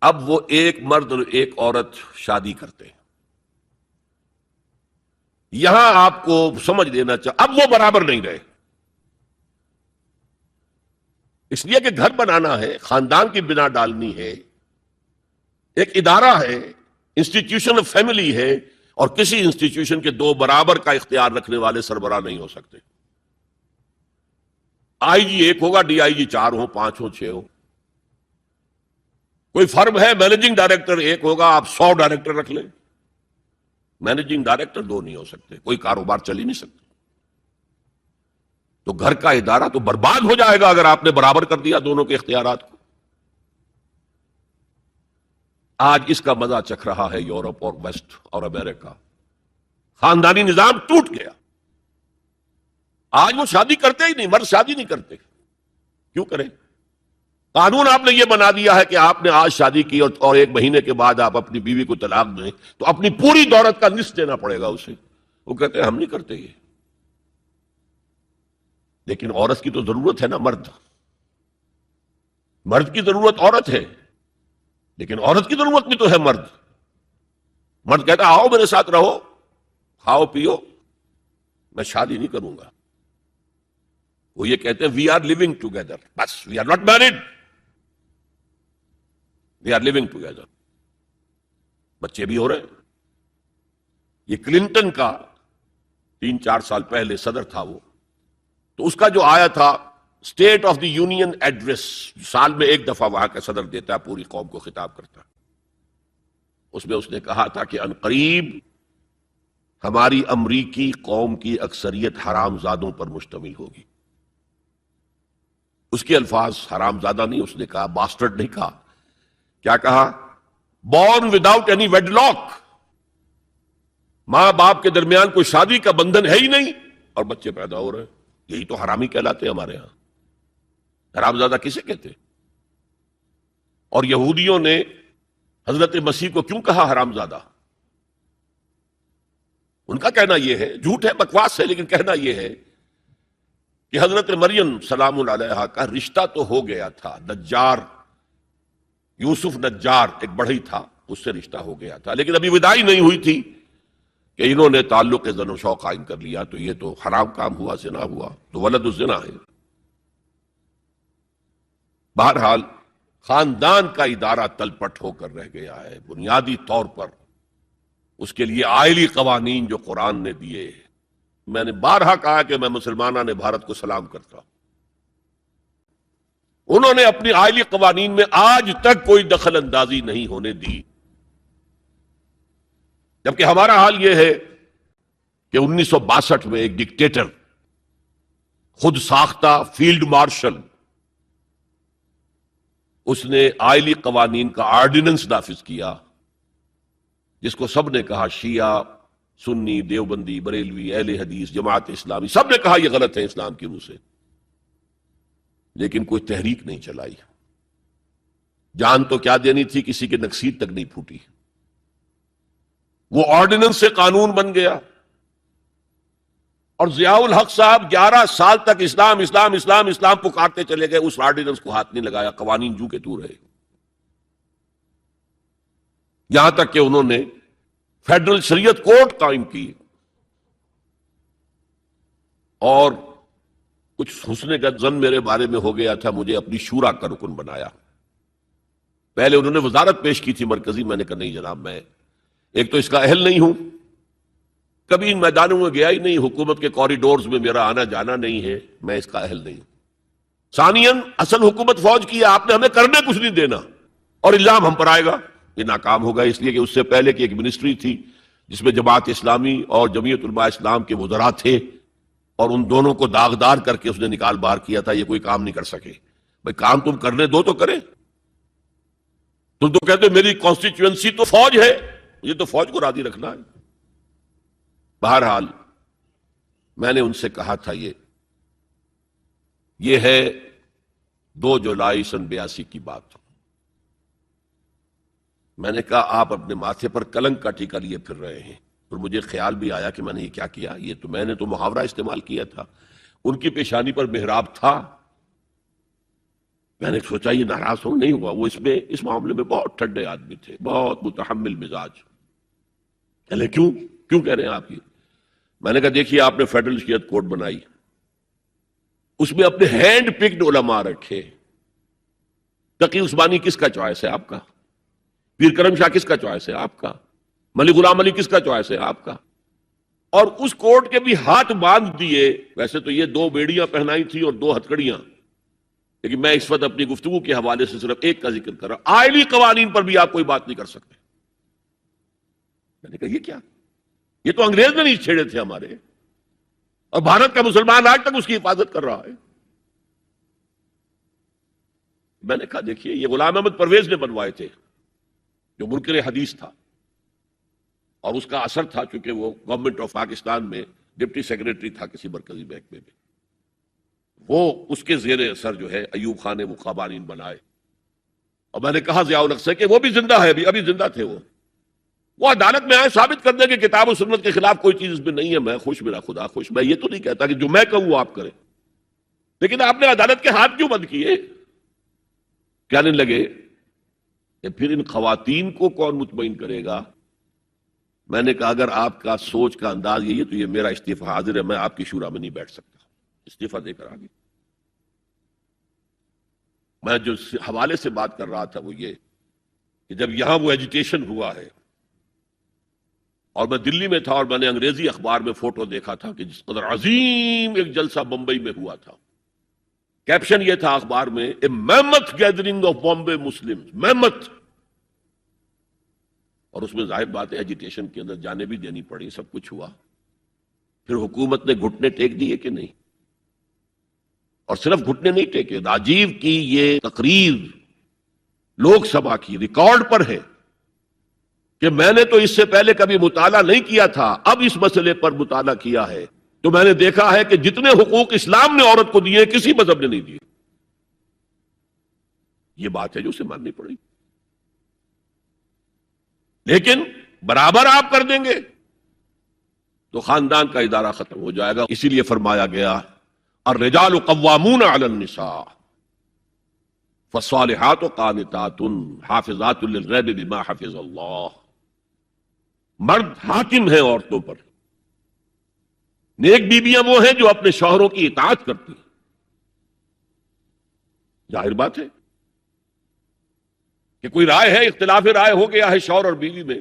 اب وہ ایک مرد اور ایک عورت شادی کرتے ہیں. یہاں آپ کو سمجھ لینا چاہیے اب وہ برابر نہیں رہے، اس لیے کہ گھر بنانا ہے، خاندان کی بنا ڈالنی ہے، ایک ادارہ ہے، انسٹیٹیوشن آف فیملی ہے، اور کسی انسٹیٹیوشن کے 2 برابر کا اختیار رکھنے والے سربراہ نہیں ہو سکتے. آئی جی 1 ہوگا، ڈی آئی جی 4 ہو، 5 ہو، 6 ہو. کوئی فرم ہے، مینیجنگ ڈائریکٹر 1 ہوگا، آپ 100 ڈائریکٹر رکھ لیں، مینیجنگ ڈائریکٹر 2 نہیں ہو سکتے، کوئی کاروبار چل ہی نہیں سکتا. تو گھر کا ادارہ تو برباد ہو جائے گا اگر آپ نے برابر کر دیا دونوں کے اختیارات کو. آج اس کا مزہ چکھ رہا ہے یورپ اور ویسٹ اور امریکہ. خاندانی نظام ٹوٹ گیا. آج وہ شادی کرتے ہی نہیں، مرد شادی نہیں کرتے. کیوں کریں؟ قانون آپ نے یہ بنا دیا ہے کہ آپ نے آج شادی کی اور 1 مہینے کے بعد آپ اپنی بیوی کو طلاق دیں تو اپنی پوری دولت کا نصف دینا پڑے گا اسے. وہ کہتے ہیں ہم نہیں کرتے یہ. لیکن عورت کی تو ضرورت ہے نا، مرد کی ضرورت عورت ہے، لیکن عورت کی ضرورت بھی تو ہے مرد. مرد کہتا آؤ میرے ساتھ رہو، کھاؤ پیو، میں شادی نہیں کروں گا. وہ یہ کہتے ہیں وی آر لیونگ ٹوگیدر، بس we are not married, we are living together. بچے بھی ہو رہے ہیں. یہ کلنٹن کا 3-4 سال پہلے صدر تھا وہ، تو اس کا جو آیا تھا state of the union address, سال میں ایک دفعہ وہاں کا صدر دیتا ہے، پوری قوم کو خطاب کرتا ہے. اس میں اس نے کہا تھا کہ عنقریب ہماری امریکی قوم کی اکثریت حرام زادوں پر مشتمل ہوگی. اس کے الفاظ حرام زادہ نہیں، اس نے کہا باسٹرڈ نہیں کہا. کیا کہا؟ Born without any wedlock, ماں باپ کے درمیان کوئی شادی کا بندھن ہے ہی نہیں اور بچے پیدا ہو رہے ہیں. یہی تو حرامی کہلاتے ہیں ہمارے ہاں. حرام زادہ کسے کہتے؟ اور یہودیوں نے حضرت مسیح کو کیوں کہا حرام زادہ؟ ان کا کہنا یہ ہے، جھوٹ ہے، بکواس ہے، لیکن کہنا یہ ہے کہ حضرت مریم سلام علیہا کا رشتہ تو ہو گیا تھا، نجار یوسف نجار ایک بڑھئی تھا، اس سے رشتہ ہو گیا تھا، لیکن ابھی وداعی نہیں ہوئی تھی کہ انہوں نے تعلق زن و شوق قائم کر لیا، تو یہ تو حرام کام ہوا، زنا ہوا، تو ولد الزنا ہے. بہرحال خاندان کا ادارہ تلپٹ ہو کر رہ گیا ہے. بنیادی طور پر اس کے لیے آئلی قوانین جو قرآن نے دیے. میں نے بارہا کہا کہ میں مسلمانہ نے بھارت کو سلام کرتا ہوں. انہوں نے اپنی آئلی قوانین میں آج تک کوئی دخل اندازی نہیں ہونے دی، جبکہ ہمارا حال یہ ہے کہ 1962 میں ایک ڈکٹیٹر، خود ساختہ فیلڈ مارشل، اس نے آئلی قوانین کا آرڈیننس نافذ کیا، جس کو سب نے کہا، شیعہ، سنی، دیوبندی، بریلوی، اہل حدیث، جماعت اسلامی، سب نے کہا یہ غلط ہے اسلام کی روح سے، لیکن کوئی تحریک نہیں چلائی. جان تو کیا دینی تھی، کسی کے نکسیر تک نہیں پھوٹی. وہ آرڈیننس سے قانون بن گیا، اور ضیاء الحق صاحب 11 سال تک اسلام اسلام اسلام اسلام پکارتے چلے گئے، اس آرڈیننس کو ہاتھ نہیں لگایا. قوانین جو کے تو رہے، یہاں تک کہ انہوں نے فیڈرل شریعت کورٹ قائم کی، اور کچھ حسن کا ظن میرے بارے میں ہو گیا تھا، مجھے اپنی شورا کا رکن بنایا. پہلے انہوں نے وزارت پیش کی تھی مرکزی، میں نے کہا نہیں جناب، میں ایک تو اس کا اہل نہیں ہوں، کبھی ان میدانوں میں گیا ہی نہیں، حکومت کے کوریڈورز میں میرا آنا جانا نہیں ہے، میں اس کا اہل نہیں ہوں. ثانیاً اصل حکومت فوج کی ہے، آپ نے ہمیں کرنے کچھ نہیں دینا، اور الزام ہم پر آئے گا. یہ ناکام ہوگا، اس لیے کہ اس سے پہلے کی ایک منسٹری تھی جس میں جماعت اسلامی اور جمعیت علماء اسلام کے وزراء تھے، اور ان دونوں کو داغدار کر کے اس نے نکال باہر کیا تھا. یہ کوئی کام نہیں کر سکے. بھائی کام تم کرنے دو تو کرے. تم تو کہتے میری کانسٹیچوئنسی تو فوج ہے، یہ تو فوج کو راضی رکھنا ہے. بہرحال میں نے ان سے کہا تھا یہ ہے 2 جولائی سن 82 کی بات. میں نے کہا آپ اپنے ماتھے پر کلنک کا ٹیکا لیے پھر رہے ہیں. اور مجھے خیال بھی آیا کہ میں نے یہ کیا کیا، یہ تو میں نے تو محاورہ استعمال کیا تھا. ان کی پیشانی پر محراب تھا. میں نے سوچا یہ ناراض ہو نہیں ہوا، وہ اس معاملے میں بہت ٹھنڈے آدمی تھے، بہت متحمل مزاج. کہلے کیوں کہہ رہے ہیں آپ یہ؟ میں نے کہا دیکھیے آپ نے فیڈرل شریعت کورٹ بنائی، اس میں اپنے ہینڈ پکڈ علماء رکھے. تقی عثمانی کس کا چوائس ہے؟ آپ کا. پیر کرم شاہ کس کا چوائس ہے؟ آپ کا. ملک غلام علی کس کا چوائس ہے؟ آپ کا. اور اس کورٹ کے بھی ہاتھ باندھ دیے. ویسے تو یہ 2 بیڑیاں پہنائی تھی اور 2 ہتکڑیاں، لیکن میں اس وقت اپنی گفتگو کے حوالے سے صرف ایک کا ذکر کر رہا ہوں. آئلی قوانین پر بھی آپ کوئی بات نہیں کر سکتے. میں نے کہا یہ کیا؟ یہ تو انگریز نے نہیں چھیڑے تھے ہمارے، اور بھارت کا مسلمان آج تک اس کی حفاظت کر رہا ہے. میں نے کہا دیکھیے یہ غلام احمد پرویز نے بنوائے تھے، جو منکر حدیث تھا، اور اس کا اثر تھا چونکہ وہ گورنمنٹ آف پاکستان میں ڈپٹی سیکریٹری تھا کسی مرکزی محکمے میں. وہ اس کے زیر اثر جو ہے ایوب خان نے وہ قوانین بنائے. اور میں نے کہا ضیاء الحق سے کہ وہ بھی زندہ ہے، ابھی زندہ تھے وہ عدالت میں آئے ثابت کر دیں کہ کتاب و سنت کے خلاف کوئی چیز اس میں نہیں ہے. میں خوش، میرا خدا خوش. میں یہ تو نہیں کہتا کہ جو میں کہوں وہ آپ کریں. لیکن آپ نے عدالت کے ہاتھ کیوں بند کیے؟ کہنے لگے کہ پھر ان خواتین کو کون مطمئن کرے گا؟ میں نے کہا اگر آپ کا سوچ کا انداز یہی ہے تو یہ میرا استعفی حاضر ہے، میں آپ کی شورا میں نہیں بیٹھ سکتا، استعفی دے کر آگے۔ میں جو حوالے سے بات کر رہا تھا وہ یہ کہ جب یہاں وہ ایجیٹیشن ہوا ہے، اور میں دلی میں تھا اور میں نے انگریزی اخبار میں فوٹو دیکھا تھا کہ جس قدر عظیم ایک جلسہ بمبئی میں ہوا تھا، کیپشن یہ تھا اخبار میں، اے میمتھ گیدرنگ آف بامبے مسلم، میمتھ، اور اس میں ظاہر بات ہے ایجیٹیشن کے اندر جانیں بھی دینی پڑی، سب کچھ ہوا۔ پھر حکومت نے گھٹنے ٹیک دیے کہ نہیں؟ اور صرف گھٹنے نہیں ٹیکے، راجیو کی یہ تقریر لوک سبھا کی ریکارڈ پر ہے کہ میں نے تو اس سے پہلے کبھی مطالعہ نہیں کیا تھا، اب اس مسئلے پر مطالعہ کیا ہے تو میں نے دیکھا ہے کہ جتنے حقوق اسلام نے عورت کو دیے کسی مذہب نے نہیں دیے۔ یہ بات ہے جو اسے ماننی پڑی، لیکن برابر آپ کر دیں گے تو خاندان کا ادارہ ختم ہو جائے گا۔ اسی لیے فرمایا گیا الرجال قوامون علی النساء فالصالحات قانتات حافظات للغیب بما حفظ اللہ۔ مرد حاکم ہیں عورتوں پر، نیک بیویاں وہ ہیں جو اپنے شوہروں کی اطاعت کرتی ہیں۔ ظاہر بات ہے کہ کوئی رائے ہے، اختلاف رائے ہو گیا ہے شوہر اور بیوی میں،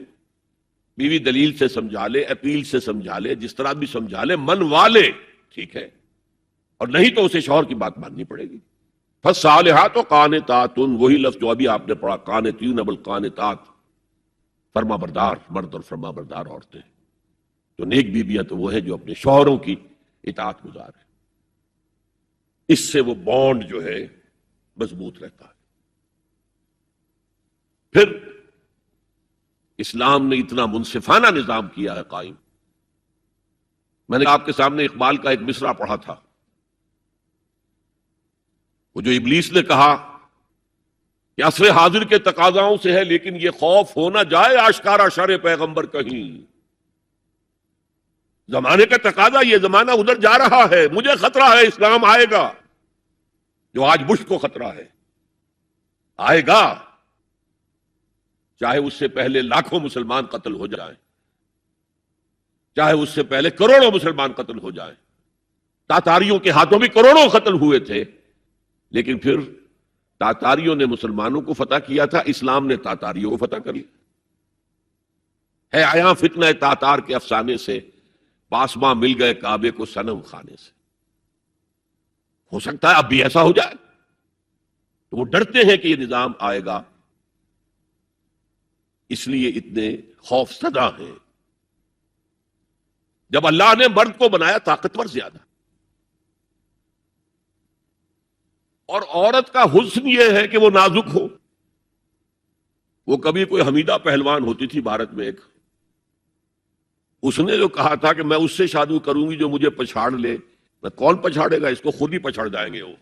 بیوی دلیل سے سمجھا لے، اپیل سے سمجھا لے، جس طرح بھی سمجھا لے، من والے ٹھیک ہے، اور نہیں تو اسے شوہر کی بات ماننی پڑے گی۔ فالصالحات قانتات، وہی لفظ جو ابھی آپ نے پڑھا، قانتین بالقانتات، فرما بردار مرد اور فرما بردار عورتیں۔ تو نیک بیویاں تو وہ ہیں جو اپنے شوہروں کی اطاعت گزار ہیں، اس سے وہ بانڈ جو ہے مضبوط رہتا ہے۔ پھر اسلام نے اتنا منصفانہ نظام کیا ہے قائم۔ میں نے آپ کے سامنے اقبال کا ایک مصرع پڑھا تھا، وہ جو ابلیس نے کہا کہ عصر حاضر کے تقاضاؤں سے ہے لیکن یہ خوف ہو نہ جائے آشکارا شر پیغمبر کہیں، زمانے کا تقاضا یہ، زمانہ ادھر جا رہا ہے، مجھے خطرہ ہے اسلام آئے گا، جو آج بش کو خطرہ ہے، آئے گا چاہے اس سے پہلے لاکھوں مسلمان قتل ہو جائیں، چاہے اس سے پہلے کروڑوں مسلمان قتل ہو جائیں۔ تاتاریوں کے ہاتھوں بھی کروڑوں قتل ہوئے تھے، لیکن پھر تاتاریوں نے مسلمانوں کو فتح کیا تھا، اسلام نے تاتاریوں کو فتح کر لیا ہے۔ آیا فتنہ تاتار کے افسانے سے پاسماں مل گئے کعبے کو صنم خانے سے۔ ہو سکتا ہے اب بھی ایسا ہو جائے، تو وہ ڈرتے ہیں کہ یہ نظام آئے گا، اس لیے اتنے خوف زدہ ہیں۔ جب اللہ نے مرد کو بنایا طاقتور زیادہ، اور عورت کا حسن یہ ہے کہ وہ نازک ہو۔ وہ کبھی کوئی حمیدہ پہلوان ہوتی تھی بھارت میں ایک، اس نے جو کہا تھا کہ میں اس سے شادی کروں گی جو مجھے پچھاڑ لے۔ میں کون پچھاڑے گا اس کو، خود ہی پچھاڑ جائیں گے وہ۔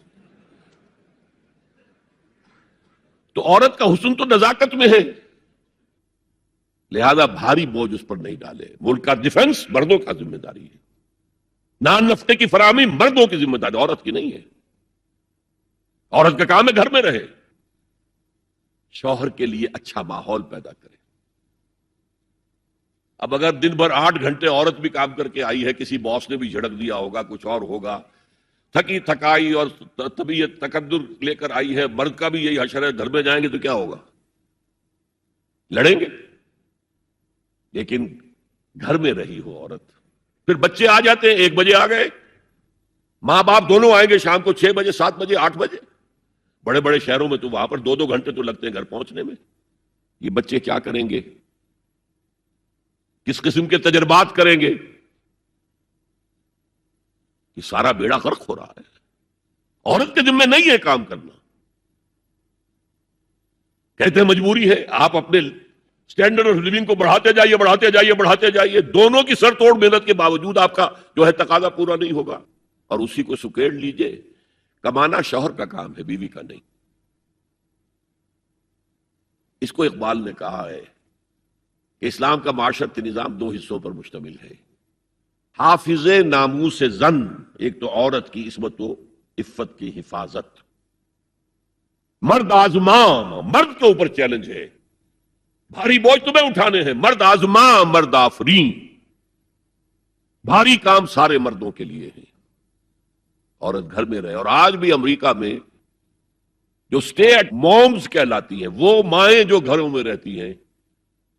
تو عورت کا حسن تو نزاکت میں ہے، لہذا بھاری بوجھ اس پر نہیں ڈالے۔ ملک کا ڈیفنس مردوں کا ذمہ داری ہے، نان نفتے کی فراہمی مردوں کی ذمہ داری، عورت کی نہیں ہے۔ عورت کا کام ہے گھر میں رہے، شوہر کے لیے اچھا ماحول پیدا کرے۔ اب اگر دن بھر 8 گھنٹے عورت بھی کام کر کے آئی ہے، کسی باس نے بھی جھڑک دیا ہوگا، کچھ اور ہوگا، تھکی تھکائی اور طبیعت تقدر لے کر آئی ہے، مرد کا بھی یہی حشر ہے، گھر میں جائیں گے تو کیا ہوگا؟ لڑیں گے۔ لیکن گھر میں رہی ہو عورت، پھر بچے آ جاتے ہیں، 1 بجے آ گئے، ماں باپ دونوں آئیں گے شام کو 6 بجے 7 بجے 8 بجے، بڑے بڑے شہروں میں تو وہاں پر 2 گھنٹے تو لگتے ہیں گھر پہنچنے میں۔ یہ بچے کیا کریں گے؟ کس قسم کے تجربات کریں گے؟ یہ سارا بیڑا غرق ہو رہا ہے، عورت کے ذمہ نہیں ہے کام کرنا۔ کہتے ہیں مجبوری ہے، آپ اپنے سٹینڈرڈ آف لیونگ کو بڑھاتے جائیے بڑھاتے جائیے بڑھاتے جائیے، دونوں کی سر توڑ محنت کے باوجود آپ کا جو ہے تقاضا پورا نہیں ہوگا، اور اسی کو سکیڑ لیجئے۔ کمانا شوہر کا کام ہے، بیوی کا نہیں۔ اس کو اقبال نے کہا ہے کہ اسلام کا معاشرتی نظام 2 حصوں پر مشتمل ہے، حافظ ناموس زن، ایک تو عورت کی عصمت و عفت کی حفاظت. مرد آزماں، مرد کے اوپر چیلنج ہے. بھاری بوجھ تمہیں اٹھانے ہیں، مرد آزماں مرد آفرین. بھاری کام سارے مردوں کے لیے ہے، عورت گھر میں رہے. اور آج بھی امریکہ میں جو اسٹے ایٹ مومز کہلاتی ہیں، وہ مائیں جو گھروں میں رہتی ہیں،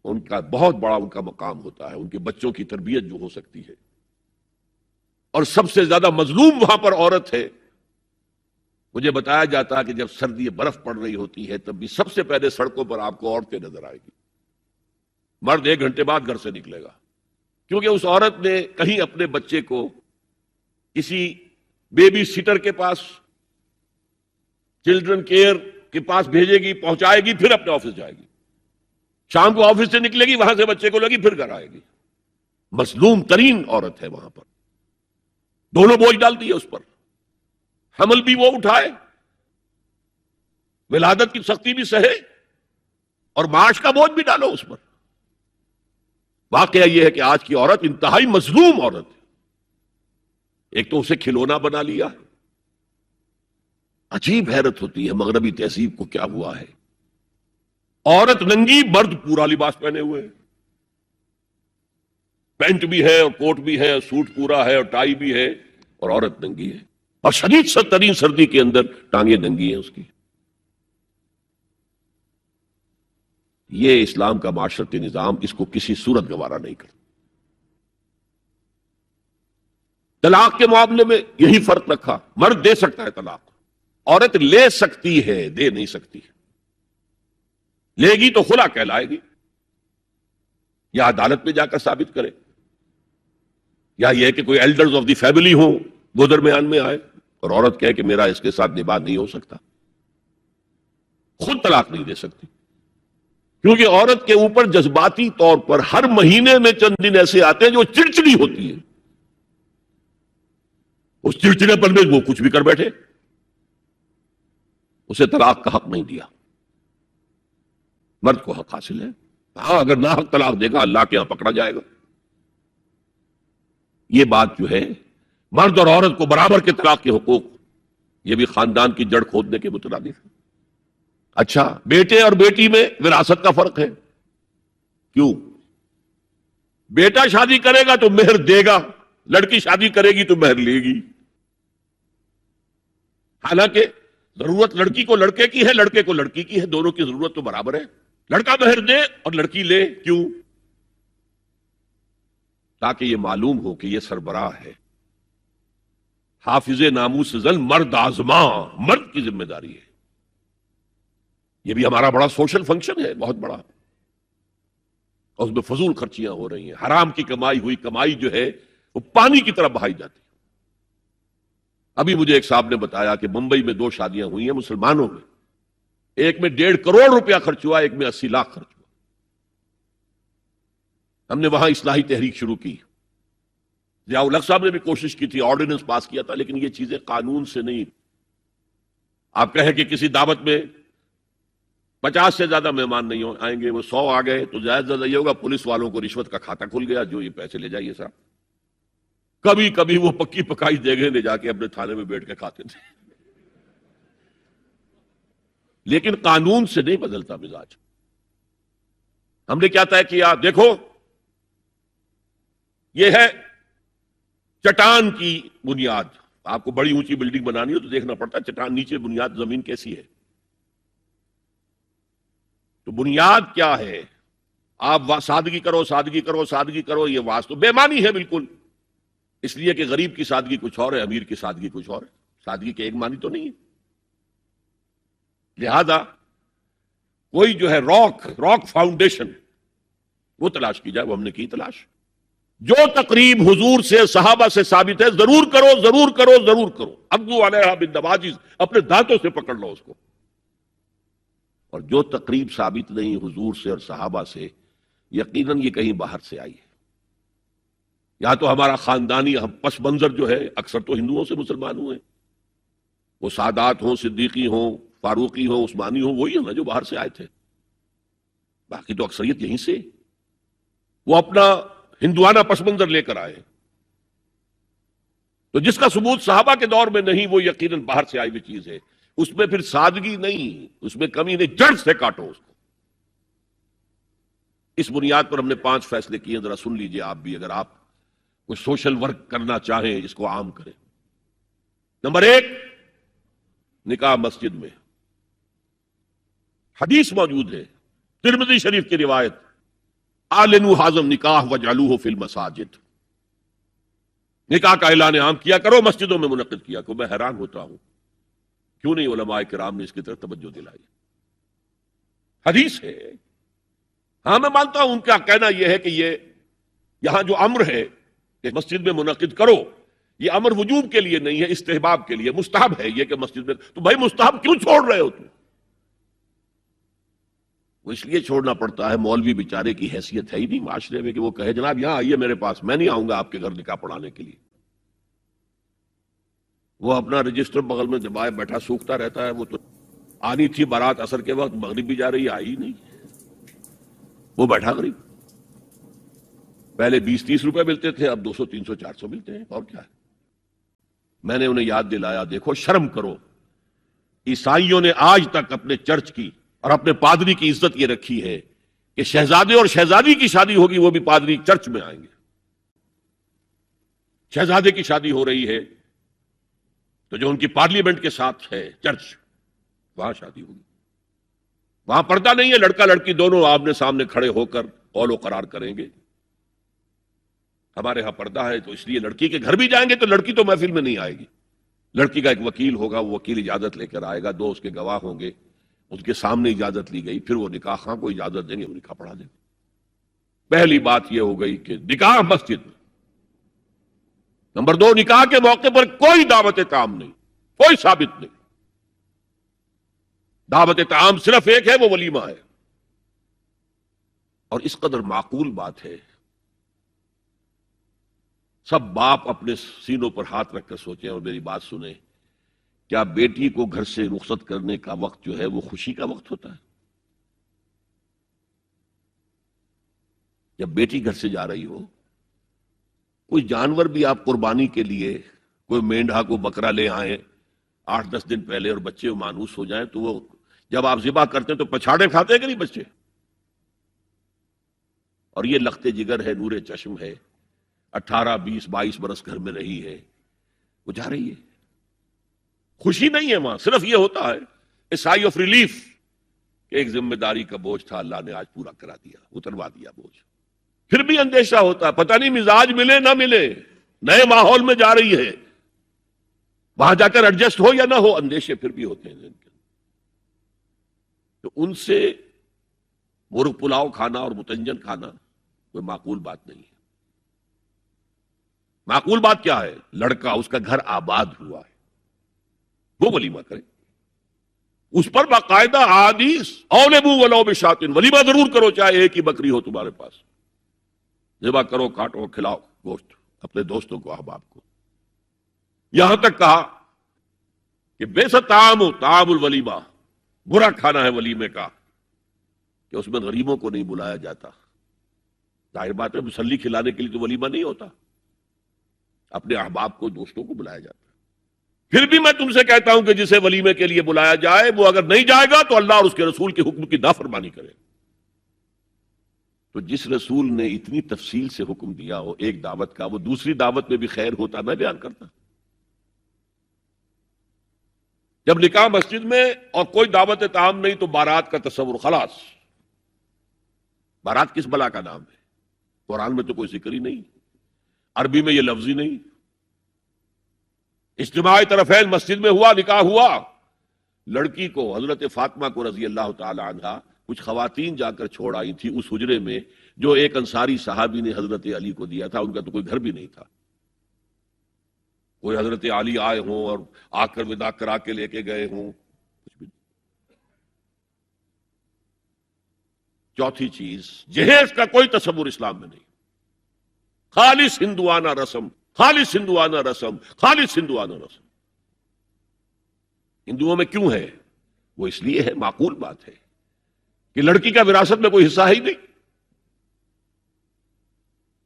ان کا بہت بڑا ان کا مقام ہوتا ہے، ان کے بچوں کی تربیت جو ہو سکتی ہے. اور سب سے زیادہ مظلوم وہاں پر عورت ہے. مجھے بتایا جاتا ہے کہ جب سردی برف پڑ رہی ہوتی ہے تب بھی سب سے پہلے سڑکوں پر آپ کو عورتیں نظر آئے گی. مرد 1 گھنٹے بعد گھر سے نکلے گا، کیونکہ اس عورت نے کہیں اپنے بچے کو کسی بیبی سیٹر کے پاس، چلڈرن کیئر کے پاس بھیجے گی، پہنچائے گی، پھر اپنے آفس جائے گی. شام کو آفس سے نکلے گی، وہاں سے بچے کو لگی، پھر گھر آئے گی. مظلوم ترین عورت ہے وہاں پر. دونوں بوجھ ڈالتی ہے اس پر، حمل بھی وہ اٹھائے، ولادت کی سختی بھی سہے، اور معاش کا بوجھ بھی ڈالو اس پر. واقعہ یہ ہے کہ آج کی عورت انتہائی مظلوم عورت ہے. ایک تو اسے کھلونا بنا لیا. عجیب حیرت ہوتی ہے مغربی تہذیب کو کیا ہوا ہے. عورت ننگی، مرد پورا لباس پہنے ہوئے، پینٹ بھی ہے اور کوٹ بھی ہے، سوٹ پورا ہے اور ٹائی بھی ہے، اور عورت ننگی ہے. اور شدید ترین سردی کے اندر ٹانگیں ننگی ہیں اس کی. یہ اسلام کا معاشرتی نظام اس کو کسی صورت گوارا نہیں کرتا. طلاق کے معاملے میں یہی فرق رکھا. مرد دے سکتا ہے طلاق، عورت لے سکتی ہے، دے نہیں سکتی. لے گی تو خلا کہلائے گی، یا عدالت میں جا کر ثابت کرے، یا یہ کہ کوئی ایلڈرز آف دی فیملی ہوں وہ درمیان میں آئے اور عورت کہے کہ میرا اس کے ساتھ نباہ نہیں ہو سکتا. خود طلاق نہیں دے سکتی، کیونکہ عورت کے اوپر جذباتی طور پر ہر مہینے میں چند دن ایسے آتے ہیں جو چڑچڑی ہوتی ہے. اس چڑچڑے پر میں وہ کچھ بھی کر بیٹھے، اسے طلاق کا حق نہیں دیا. مرد کو حق حاصل ہے. ہاں، اگر نہ حق طلاق دے گا اللہ کے یہاں پکڑا جائے گا. یہ بات جو ہے مرد اور عورت کو برابر کے طلاق کے حقوق، یہ بھی خاندان کی جڑ کھودنے کے مترادف ہے. اچھا، بیٹے اور بیٹی میں وراثت کا فرق ہے. کیوں؟ بیٹا شادی کرے گا تو مہر دے گا، لڑکی شادی کرے گی تو مہر لے گی. حالانکہ ضرورت لڑکی کو لڑکے کی ہے، لڑکے کو لڑکی کی ہے، دونوں کی ضرورت تو برابر ہے. لڑکا مہر دے اور لڑکی لے. کیوں؟ تاکہ یہ معلوم ہو کہ یہ سربراہ ہے، حافظ ناموس زن، مرد آزماں، مرد کی ذمہ داری ہے. یہ بھی ہمارا بڑا سوشل فنکشن ہے، بہت بڑا. اور اس میں فضول خرچیاں ہو رہی ہیں. حرام کی کمائی ہوئی کمائی جو ہے وہ پانی کی طرح بہائی جاتی ہے. ابھی مجھے ایک صاحب نے بتایا کہ ممبئی میں 2 شادیاں ہوئی ہیں مسلمانوں میں. ایک میں 1.5 کروڑ روپیہ خرچ ہوا، ایک میں 80 لاکھ خرچ ہوا. ہم نے وہاں اصلاحی تحریک شروع کی. ضیاء الحق صاحب نے بھی کوشش کی تھی، آرڈیننس پاس کیا تھا، لیکن یہ چیزیں قانون سے نہیں. آپ کہیں کہ کسی دعوت میں 50 سے زیادہ مہمان نہیں آئیں گے، وہ 100 آ گئے تو زیادہ یہ ہوگا پولیس والوں کو رشوت کا کھاتا کھل گیا، جو یہ پیسے لے جائیے صاحب. کبھی کبھی وہ پکی پکائی جگہ لے جا کے اپنے تھانے میں بیٹھ کے کھاتے تھے. لیکن قانون سے نہیں بدلتا مزاج. ہم نے کیا طے کیا؟ دیکھو، یہ ہے چٹان کی بنیاد. آپ کو بڑی اونچی بلڈنگ بنانی ہو تو دیکھنا پڑتا ہے چٹان نیچے بنیاد زمین کیسی ہے. تو بنیاد کیا ہے؟ آپ سادگی کرو، سادگی کرو، سادگی کرو. یہ واسطہ بے معنی ہے بالکل. اس لیے کہ غریب کی سادگی کچھ اور ہے، امیر کی سادگی کچھ اور ہے. سادگی کے ایک معنی تو نہیں ہے. لہذا کوئی جو ہے راک فاؤنڈیشن وہ تلاش کی جائے. وہ ہم نے کی تلاش. جو تقریب حضور سے، صحابہ سے ثابت ہے، ضرور کرو، ضرور کرو، ضرور کرو. عضوا علیہا بالنواجذ، اپنے دانتوں سے پکڑ لو اس کو. اور جو تقریب ثابت نہیں حضور سے اور صحابہ سے، یقیناً یہ کہیں باہر سے آئی ہے. یا تو ہمارا خاندانی پس منظر جو ہے، اکثر تو ہندوؤں سے مسلمان ہوئے، وہ سادات ہوں، صدیقی ہوں، فاروقی ہوں، عثمانی ہوں، وہی ہیں نا جو باہر سے آئے تھے. باقی تو اکثریت یہیں سے، وہ اپنا ہندوانہ پس منظر لے کر آئے. تو جس کا ثبوت صحابہ کے دور میں نہیں وہ یقیناً باہر سے آئی ہوئی چیز ہے، اس میں پھر سادگی نہیں، اس میں کمی نہیں، جڑ سے کاٹو اس کو۔ اس بنیاد پر ہم نے 5 فیصلے کیے، ذرا سن لیجئے آپ بھی، اگر آپ کوئی سوشل ورک کرنا چاہیں اس کو عام کریں۔ نمبر 1، نکاح مسجد میں۔ حدیث موجود ہے، ترمذی شریف کی روایت، اعلنوا ھذا النکاح واجعلوہ فی المساجد، نکاح کا اعلان عام کیا کرو، مسجدوں میں منعقد کیا کرو۔ میں حیران ہوتا ہوں کیوں نہیں علماء کرام نے اس کی طرف توجہ دلائی۔ حدیث ہے، ہاں میں مانتا ہوں ان کا کہنا یہ ہے کہ یہ یہاں جو امر ہے کہ مسجد میں منعقد کرو، یہ امر وجوب کے لیے نہیں ہے، استحباب کے لیے، مستحب ہے یہ کہ مسجد میں۔ تو بھائی مستحب کیوں چھوڑ رہے ہو تم؟ وہ اس لیے چھوڑنا پڑتا ہے، مولوی بیچارے کی حیثیت ہے ہی نہیں معاشرے میں کہ وہ کہے جناب یہاں آئیے میرے پاس، میں نہیں آؤں گا آپ کے گھر نکاح پڑھانے کے لیے۔ وہ اپنا رجسٹر بغل میں دبائے بیٹھا سوکھتا رہتا ہے۔ وہ تو آنی تھی بارات عصر کے وقت، مغرب بھی جا رہی، آئی ہی نہیں، وہ بیٹھا غریب۔ پہلے 20-30 روپے ملتے تھے، اب 200 300 400 ملتے ہیں، اور کیا ہے۔ میں نے انہیں یاد دلایا دیکھو شرم کرو، عیسائیوں نے آج تک اپنے چرچ کی اور اپنے پادری کی عزت یہ رکھی ہے کہ شہزادے اور شہزادی کی شادی ہوگی وہ بھی پادری چرچ میں آئیں گے۔ شہزادے کی شادی ہو رہی ہے تو جو ان کی پارلیمنٹ کے ساتھ ہے چرچ، وہاں شادی ہوگی۔ وہاں پردہ نہیں ہے، لڑکا لڑکی دونوں آمنے سامنے کھڑے ہو کر قول و قرار کریں گے۔ ہمارے ہاں پردہ ہے تو اس لیے لڑکی کے گھر بھی جائیں گے تو لڑکی تو محفل میں نہیں آئے گی، لڑکی کا ایک وکیل ہوگا، وہ وکیل اجازت لے کر آئے گا، 2 اس کے گواہ ہوں گے، اس کے سامنے اجازت لی گئی، پھر وہ نکاح خواہ کو اجازت دیں گے، وہ نکاح پڑھا دیں گے۔ پہلی بات یہ ہو گئی کہ نکاح مسجد میں۔ نمبر 2، نکاح کے موقع پر کوئی دعوت طعام نہیں، کوئی ثابت نہیں۔ دعوت طعام صرف ایک ہے، وہ ولیمہ ہے، اور اس قدر معقول بات ہے، سب باپ اپنے سینوں پر ہاتھ رکھ کر سوچیں اور میری بات سنیں، کیا بیٹی کو گھر سے رخصت کرنے کا وقت جو ہے وہ خوشی کا وقت ہوتا ہے؟ جب بیٹی گھر سے جا رہی ہو، کوئی جانور بھی آپ قربانی کے لیے، کوئی مینڈھا کو بکرا لے آئیں 8-10 دن پہلے اور بچے مانوس ہو جائیں تو وہ جب آپ ذبح کرتے ہیں تو پچھاڑے کھاتے ہیں کہ نہیں بچے؟ اور یہ لخت جگر ہے، نور چشم ہے، 18 20 22 برس گھر میں رہی ہے، وہ جا رہی ہے، خوشی نہیں ہے وہاں، صرف یہ ہوتا ہے اے سائی آف ریلیف کہ ایک ذمہ داری کا بوجھ تھا، اللہ نے آج پورا کرا دیا، اتروا دیا بوجھ۔ پھر بھی اندیشہ ہوتا ہے، پتہ نہیں مزاج ملے نہ ملے، نئے ماحول میں جا رہی ہے، وہاں جا کر ایڈجسٹ ہو یا نہ ہو، اندیشے پھر بھی ہوتے ہیں۔ تو ان سے مرغ پلاؤ کھانا اور متنجن کھانا کوئی معقول بات نہیں ہے۔ معقول بات کیا ہے؟ لڑکا، اس کا گھر آباد ہوا ہے، وہ ولیمہ کرے، اس پر باقاعدہ حدیث اولبو ولو بشاۃ، ولیمہ ضرور کرو چاہے ایک ہی بکری ہو تمہارے پاس، ذبح کرو، کاٹو، کھلاؤ گوشت اپنے دوستوں کو، احباب کو۔ یہاں تک کہا کہ بیسا طعام الولیمہ، برا کھانا ہے ولیمے کا کہ اس میں غریبوں کو نہیں بلایا جاتا۔ ظاہر بات ہے مسلی کھلانے کے لیے تو ولیمہ نہیں ہوتا، اپنے احباب کو، دوستوں کو بلایا جاتا ہے۔ پھر بھی میں تم سے کہتا ہوں کہ جسے ولیمے کے لیے بلایا جائے وہ اگر نہیں جائے گا تو اللہ اور اس کے رسول کے حکم کی نافرمانی کرے۔ تو جس رسول نے اتنی تفصیل سے حکم دیا ہو ایک دعوت کا، وہ دوسری دعوت میں بھی خیر ہوتا میں بیان کرتا۔ جب نکاح مسجد میں اور کوئی دعوت طعام نہیں تو بارات کا تصور خلاص۔ بارات کس بلا کا نام ہے؟ قرآن میں تو کوئی ذکر ہی نہیں، عربی میں یہ لفظ ہی نہیں۔ اجتماع طرفین مسجد میں ہوا، نکاح ہوا، لڑکی کو، حضرت فاطمہ کو رضی اللہ تعالی عنہا، کچھ خواتین جا کر چھوڑ آئی تھی اس حجرے میں جو ایک انصاری صحابی نے حضرت علی کو دیا تھا، ان کا تو کوئی گھر بھی نہیں تھا۔ کوئی حضرت علی آئے ہوں اور آ کر وداع کرا کے لے کے گئے ہوں، کچھ بھی نہیں۔ چوتھی چیز، جہیز کا کوئی تصور اسلام میں نہیں، خالص ہندوانہ رسم، خالص ہندوانہ رسم، خالص ہندوانہ رسم۔ ہندوؤں میں کیوں ہے؟ وہ اس لیے ہے، معقول بات ہے کہ لڑکی کا وراثت میں کوئی حصہ ہی نہیں،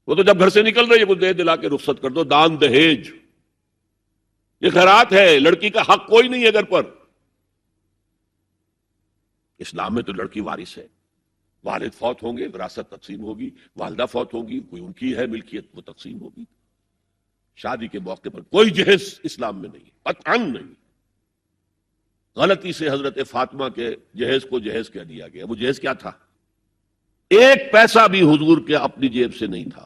وہ تو جب گھر سے نکل رہی ہے وہ دے دلا کے رخصت کر دو، دان دہیج یہ خیرات ہے، لڑکی کا حق کوئی نہیں ہے گھر پر. اسلام میں تو لڑکی وارث ہے، والد فوت ہوں گے وراثت تقسیم ہوگی، والدہ فوت ہوگی کوئی ان کی ہے ملکیت وہ تقسیم ہوگی. شادی کے موقع پر کوئی جہیز اسلام میں نہیں، قطعاً نہیں. غلطی سے حضرت فاطمہ کے جہیز کو جہیز کہہ دیا گیا. وہ جہیز کیا تھا؟ ایک پیسہ بھی حضور کے اپنی جیب سے نہیں تھا.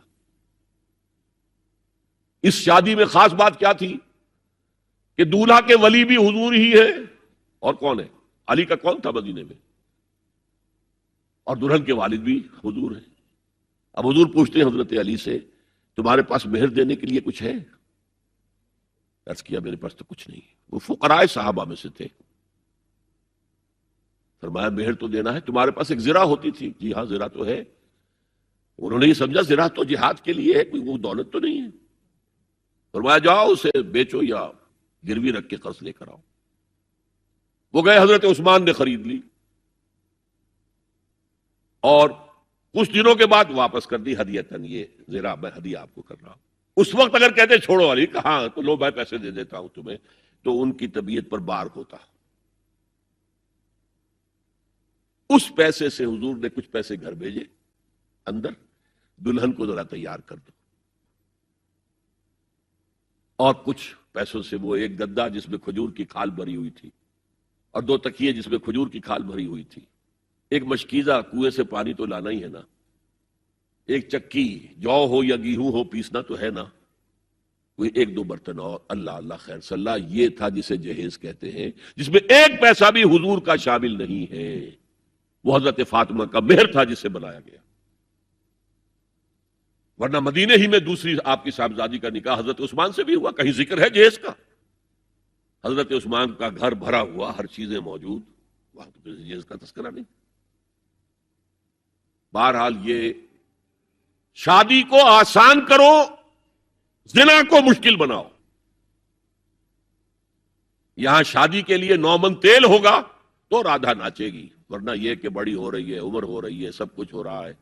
اس شادی میں خاص بات کیا تھی کہ دولہا کے ولی بھی حضور ہی ہے. اور کون ہے؟ علی کا کون تھا مدینے میں؟ اور دلہن کے والد بھی حضور ہیں. اب حضور پوچھتے ہیں حضرت علی سے تمہارے پاس مہر دینے کے لیے کچھ ہے؟ عرض کیا میرے پاس تو کچھ نہیں. وہ فقراء صحابہ میں سے تھے. فرمایا مہر تو دینا ہے، تمہارے پاس ایک زرہ ہوتی تھی؟ جی ہاں زرہ تو ہے. انہوں نے یہ سمجھا زرہ تو جہاد کے لیے ہے، کوئی وہ دولت تو نہیں ہے. فرمایا جاؤ اسے بیچو یا گروی رکھ کے قرض لے کر آؤ. وہ گئے، حضرت عثمان نے خرید لی اور کچھ دنوں کے بعد واپس کر دی ہدیتاً. یہ زرہ میں ہدیہ آپ کو کر رہا ہوں. اس وقت اگر کہتے چھوڑو علی، کہاں تو لو میں پیسے دے دیتا ہوں تمہیں، تو ان کی طبیعت پر بار ہوتا. اس پیسے سے حضور نے کچھ پیسے گھر بھیجے اندر، دلہن کو ذرا تیار کر دو. اور کچھ پیسوں سے وہ ایک گدا جس میں کھجور کی کھال بھری ہوئی تھی اور 2 تکیے جس میں کھجور کی کھال بھری ہوئی تھی، ایک مشکیزہ کنویں سے پانی تو لانا ہی ہے نا، ایک چکی جو ہو یا گیہوں ہو پیسنا تو ہے نا، کوئی 1-2 برتن اور اللہ اللہ خیر صلی اللہ. یہ تھا جسے جہیز کہتے ہیں، جس میں ایک پیسہ بھی حضور کا شامل نہیں ہے. وہ حضرت فاطمہ کا مہر تھا جسے بنایا گیا. ورنہ مدینے ہی میں دوسری آپ کی صاحبزادی کا نکاح حضرت عثمان سے بھی ہوا. کہیں ذکر ہے جہیز کا؟ حضرت عثمان کا گھر بھرا ہوا، ہر چیزیں موجود، وہاں تو کسی جہیز کا تذکرہ نہیں. بہرحال یہ شادی کو آسان کرو، زنا کو مشکل بناؤ. یہاں شادی کے لیے 9 من تیل ہوگا تو رادھا ناچے گی، ورنہ یہ کہ بڑی ہو رہی ہے، عمر ہو رہی ہے، سب کچھ ہو رہا ہے،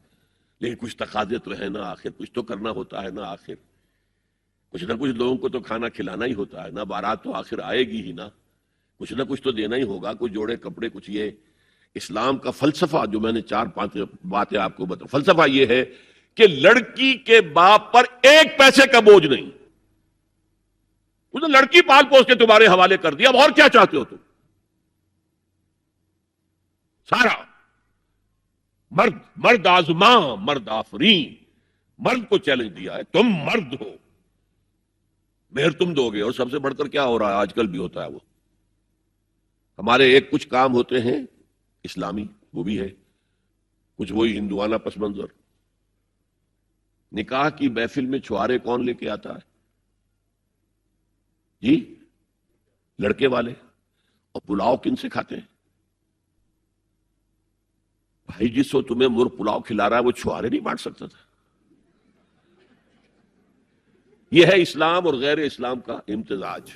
لیکن کچھ تقاضے تو ہے نا، آخر کچھ تو کرنا ہوتا ہے نا، آخر کچھ نہ کچھ لوگوں کو تو کھانا کھلانا ہی ہوتا ہے نا، بارات تو آخر آئے گی ہی نا، کچھ نہ کچھ تو دینا ہی ہوگا، کچھ جوڑے کپڑے کچھ. یہ اسلام کا فلسفہ جو میں نے 4-5 باتیں آپ کو بتا، فلسفہ یہ ہے کہ لڑکی کے باپ پر ایک پیسے کا بوجھ نہیں. اس نے لڑکی پال پوس کے تمہارے حوالے کر دیا، اب اور کیا چاہتے ہو تم؟ سارا مرد آزماں مرد آفرین، مرد کو چیلنج دیا ہے، تم مرد ہو، مہر تم دو گے. اور سب سے بڑھ کر کیا ہو رہا ہے آج کل بھی ہوتا ہے، وہ ہمارے ایک کچھ کام ہوتے ہیں اسلامی، وہ بھی ہے کچھ وہی ہندوانہ پس منظر. نکاح کی محفل میں چھوارے کون لے کے آتا ہے؟ جی لڑکے والے. اور پلاؤ کن سے کھاتے ہیں؟ بھائی جس کو تمہیں مرغ پلاؤ کھلا رہا ہے وہ چھوارے نہیں بانٹ سکتا تھا؟ یہ ہے اسلام اور غیر اسلام کا امتزاج.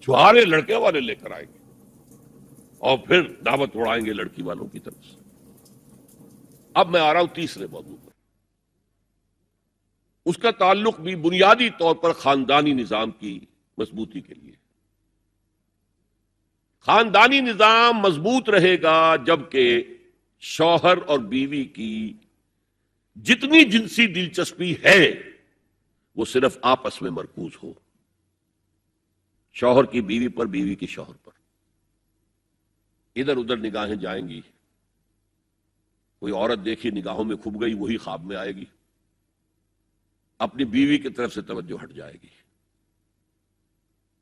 چھوارے لڑکے والے لے کر آئیں گے اور پھر دعوت اڑائیں گے لڑکی والوں کی طرف سے. اب میں آ رہا ہوں تیسرے موضوع پر. اس کا تعلق بھی بنیادی طور پر خاندانی نظام کی مضبوطی کے لیے. خاندانی نظام مضبوط رہے گا جبکہ شوہر اور بیوی کی جتنی جنسی دلچسپی ہے وہ صرف آپس میں مرکوز ہو. شوہر کی بیوی پر، بیوی کی شوہر پر. ادھر ادھر نگاہیں جائیں گی، کوئی عورت دیکھی نگاہوں میں کھب گئی وہی خواب میں آئے گی، اپنی بیوی کی طرف سے توجہ ہٹ جائے گی.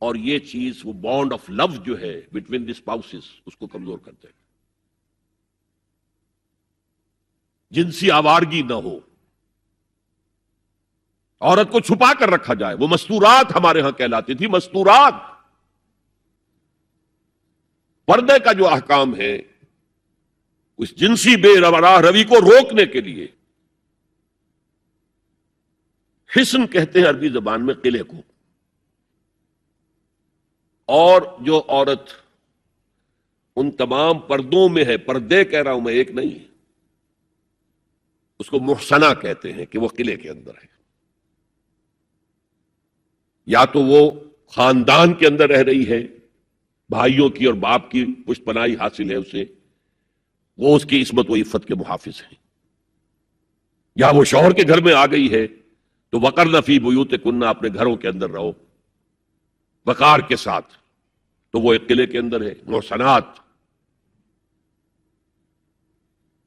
اور یہ چیز وہ بانڈ آف لو جو ہے بٹوین دی اسپاؤسز اس کو کمزور کرتے ہیں. جنسی آوارگی نہ ہو، عورت کو چھپا کر رکھا جائے. وہ مستورات ہمارے ہاں کہلاتی تھی، مستورات. پردے کا جو احکام ہے اس جنسی بے راہ روی کو روکنے کے لیے، حسن کہتے ہیں عربی زبان میں قلعے کو. اور جو عورت ان تمام پردوں میں ہے، پردے کہہ رہا ہوں میں ایک نہیں، اس کو محسنہ کہتے ہیں کہ وہ قلعے کے اندر ہے. یا تو وہ خاندان کے اندر رہ رہی ہے، بھائیوں کی اور باپ کی پشت پناہی حاصل ہے اسے، وہ اس کی عصمت و عفت کے محافظ ہیں. یا وہ شوہر کے گھر میں آ گئی ہے تو وقرن فی بیوتکن، اپنے گھروں کے اندر رہو وقار کے ساتھ، تو وہ ایک قلعے کے اندر ہے. محسنات.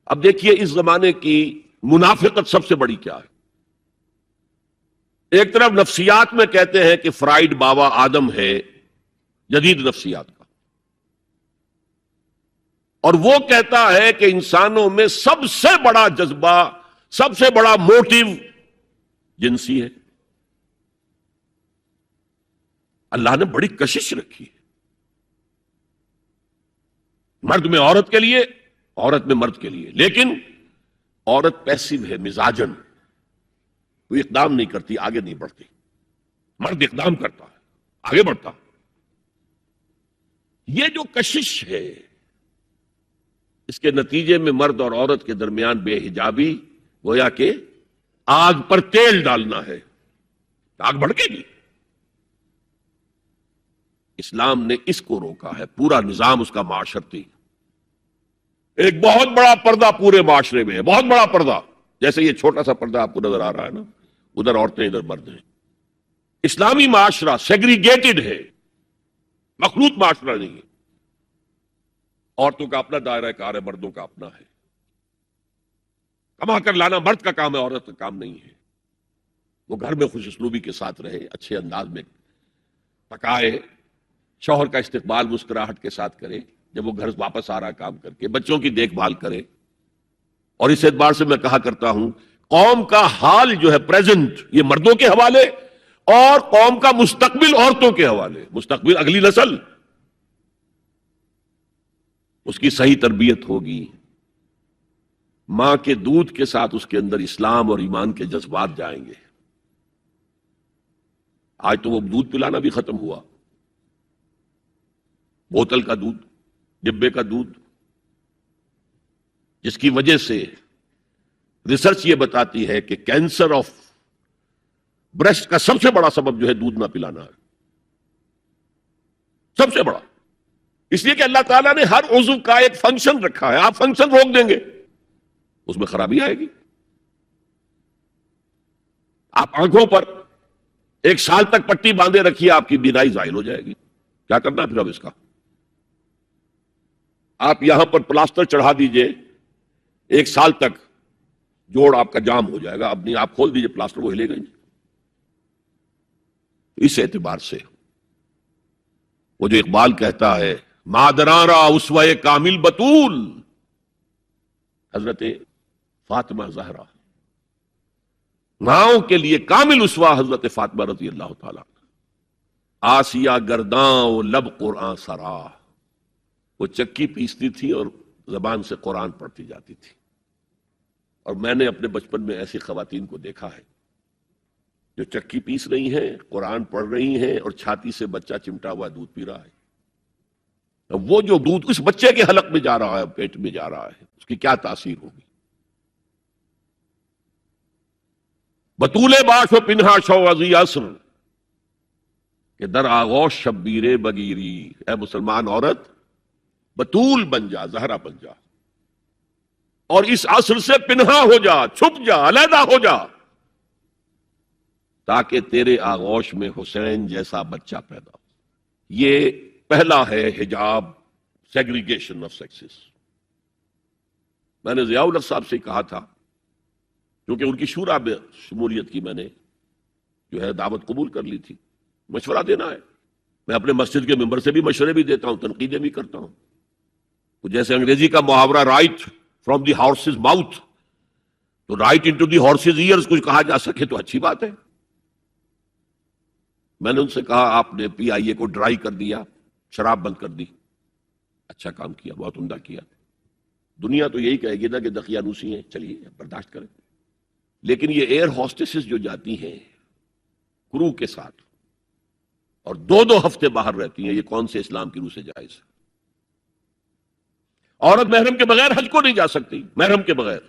اب دیکھیے اس زمانے کی منافقت سب سے بڑی کیا ہے. ایک طرف نفسیات میں کہتے ہیں کہ فرائیڈ بابا آدم ہے جدید نفسیات کا، اور وہ کہتا ہے کہ انسانوں میں سب سے بڑا جذبہ، سب سے بڑا موٹیو جنسی ہے. اللہ نے بڑی کشش رکھی ہے، مرد میں عورت کے لیے، عورت میں مرد کے لیے. لیکن عورت پیسیو ہے مزاجن، وہ اقدام نہیں کرتی، آگے نہیں بڑھتی. مرد اقدام کرتا ہے، آگے بڑھتا. یہ جو کشش ہے، اس کے نتیجے میں مرد اور عورت کے درمیان بے حجابی گویا کہ آگ پر تیل ڈالنا ہے، آگ بھڑکے گی. اسلام نے اس کو روکا ہے. پورا نظام اس کا معاشرتی، ایک بہت بڑا پردہ پورے معاشرے میں ہے، بہت بڑا پردہ. جیسے یہ چھوٹا سا پردہ آپ کو نظر آ رہا ہے نا، ادھر عورتیں ادھر مرد ہیں. اسلامی معاشرہ سیگریگیٹڈ ہے، مخلوط معاشرہ نہیں ہے. عورتوں کا اپنا دائرہ کار ہے، مردوں کا اپنا ہے. کما کر لانا مرد کا کام ہے، عورت کا کام نہیں ہے. وہ گھر میں خوش اسلوبی کے ساتھ رہے، اچھے انداز میں پکائے، شوہر کا استقبال مسکراہٹ کے ساتھ کرے جب وہ گھر واپس آ رہا کام کر کے، بچوں کی دیکھ بھال کرے. اور اس اعتبار سے میں کہا کرتا ہوں، قوم کا حال جو ہے پریزنٹ، یہ مردوں کے حوالے، اور قوم کا مستقبل عورتوں کے حوالے. مستقبل اگلی نسل، اس کی صحیح تربیت ہوگی، ماں کے دودھ کے ساتھ اس کے اندر اسلام اور ایمان کے جذبات جائیں گے. آج تو وہ دودھ پلانا بھی ختم ہوا، بوتل کا دودھ، ڈبے کا دودھ، جس کی وجہ سے ریسرچ یہ بتاتی ہے کہ کینسر آف بریسٹ کا سب سے بڑا سبب جو ہے دودھ نہ پلانا ہے، سب سے بڑا. اس لیے کہ اللہ تعالیٰ نے ہر عضو کا ایک فنکشن رکھا ہے، آپ فنکشن روک دیں گے اس میں خرابی آئے گی. آپ آنکھوں پر 1 سال تک پٹی باندھے رکھیے، آپ کی بینائی زائل ہو جائے گی. کیا کرنا پھر اب اس کا؟ آپ یہاں پر پلاسٹر چڑھا دیجئے، 1 سال تک جوڑ آپ کا جام ہو جائے گا. اپنی آپ کھول دیجئے پلاسٹر، وہ ہلے گا نہیں. اس اعتبار سے وہ جو اقبال کہتا ہے، مادرارا اسوہ کامل بطول، حضرت فاطمہ زہرا، ماؤں کے لیے کامل اسوہ حضرت فاطمہ رضی اللہ تعالیٰ. آسیہ گرداں و لب قرآن سرا، وہ چکی پیستی تھی اور زبان سے قرآن پڑھتی جاتی تھی. اور میں نے اپنے بچپن میں ایسی خواتین کو دیکھا ہے جو چکی پیس رہی ہیں، قرآن پڑھ رہی ہیں، اور چھاتی سے بچہ چمٹا ہوا دودھ پی رہا ہے. وہ جو دودھ اس بچے کے حلق میں جا رہا ہے، پیٹ میں جا رہا ہے، اس کی کیا تاثیر ہوگی. بطول باش و پنہا شو ازی اثر، کہ در آغوش شبیر بگیری. اے مسلمان عورت، بطول بن جا، زہرا بن جا، اور اس عصر سے پنہا ہو جا، چھپ جا، علیحدہ ہو جا، تاکہ تیرے آغوش میں حسین جیسا بچہ پیدا ہو. یہ پہلا ہے حجاب، سیگریگیشن آف سیکسز. میں نے ضیاء الحق صاحب سے کہا تھا، کیونکہ ان کی شورا میں شمولیت کی میں نے جو ہے دعوت قبول کر لی تھی. مشورہ دینا ہے، میں اپنے مسجد کے ممبر سے بھی مشورے بھی دیتا ہوں، تنقیدیں بھی کرتا ہوں. جیسے انگریزی کا محاورہ right from the horse's mouth, تو right into the horse's ears کچھ کہا جا سکے تو اچھی بات ہے. میں نے ان سے کہا، آپ نے پی آئی اے کو ڈرائی کر دیا، شراب بند کر دی، اچھا کام کیا، بہت عمدہ کیا. دنیا تو یہی کہے گی نا کہ دقیانوسی ہیں، چلیے برداشت کریں. لیکن یہ ایئر ہوسٹسز جو جاتی ہیں کرو کے ساتھ اور 2 ہفتے باہر رہتی ہیں، یہ کون سے اسلام کی روح سے جائز ہے؟ عورت محرم کے بغیر حج کو نہیں جا سکتی، محرم کے بغیر.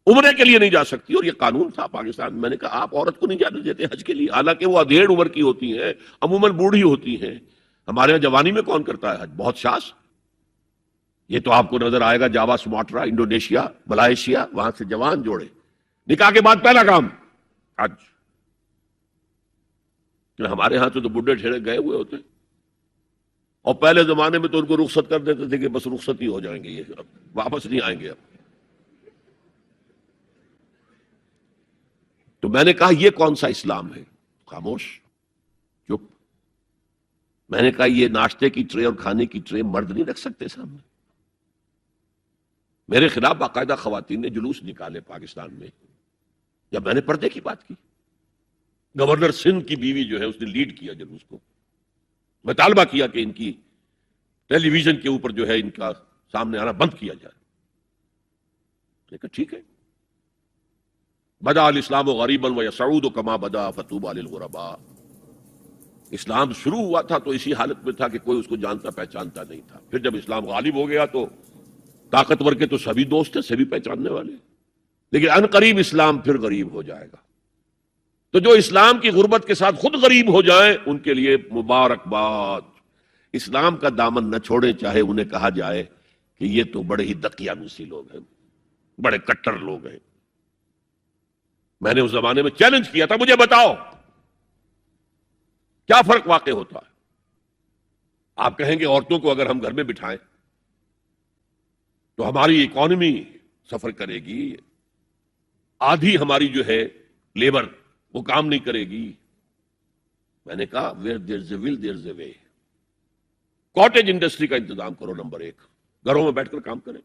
عمرے کے لیے نہیں جا سکتی، اور یہ قانون تھا پاکستان میں۔ میں نے کہا آپ عورت کو نہیں جانے دیتے حج کے لیے، حالانکہ وہ ادھیڑ عمر کی ہوتی ہیں، عموماً بوڑھی ہوتی ہیں۔ ہمارے یہاں جوانی میں کون کرتا ہے حج؟ بہت شاذ۔ یہ تو آپ کو نظر آئے گا جاوا، سماٹرا، انڈونیشیا، ملائیشیا، وہاں سے جوان جوڑے نکاح کے بعد پہلا کام حج۔ کہ ہمارے ہاں تو بڈھے ٹھیرے گئے ہوئے ہوتے، اور پہلے زمانے میں تو ان کو رخصت کر دیتے تھے کہ بس رخصت ہی ہو جائیں گے، یہ اب واپس نہیں آئیں گے اب۔ تو میں نے کہا یہ کون سا اسلام ہے؟ خاموش، چپ۔ میں نے کہا یہ ناشتے کی ٹرے اور کھانے کی ٹرے مرد نہیں رکھ سکتے سامنے؟ میرے خلاف باقاعدہ خواتین نے جلوس نکالے پاکستان میں جب میں نے پردے کی بات کی۔ گورنر سندھ کی بیوی جو ہے اس نے لیڈ کیا جلوس کو، مطالبہ کیا کہ ان کی ٹیلی ویژن کے اوپر جو ہے ان کا سامنے آنا بند کیا جائے۔ میں نے کہا ٹھیک ہے۔ بدا الاسلام غریبا ویسعود کما بدا فطوبی للغرباء۔ اسلام شروع ہوا تھا تو اسی حالت میں تھا کہ کوئی اس کو جانتا پہچانتا نہیں تھا، پھر جب اسلام غالب ہو گیا تو طاقتور کے تو سبھی دوست تھے، سبھی پہچاننے والے، لیکن ان قریب اسلام پھر غریب ہو جائے گا۔ تو جو اسلام کی غربت کے ساتھ خود غریب ہو جائیں ان کے لیے مبارکباد۔ اسلام کا دامن نہ چھوڑے، چاہے انہیں کہا جائے کہ یہ تو بڑے ہی دقیانوسی لوگ ہیں، بڑے کٹر لوگ ہیں۔ میں نے اس زمانے میں چیلنج کیا تھا، مجھے بتاؤ کیا فرق واقع ہوتا ہے؟ آپ کہیں گے عورتوں کو اگر ہم گھر میں بٹھائیں تو ہماری اکانومی سفر کرے گی، آدھی ہماری جو ہے لیبر وہ کام نہیں کرے گی۔ میں نے کہا where there's a will there's a way۔ Cottage industry کا انتظام کرو، نمبر 1، گھروں میں بیٹھ کر کام کریں۔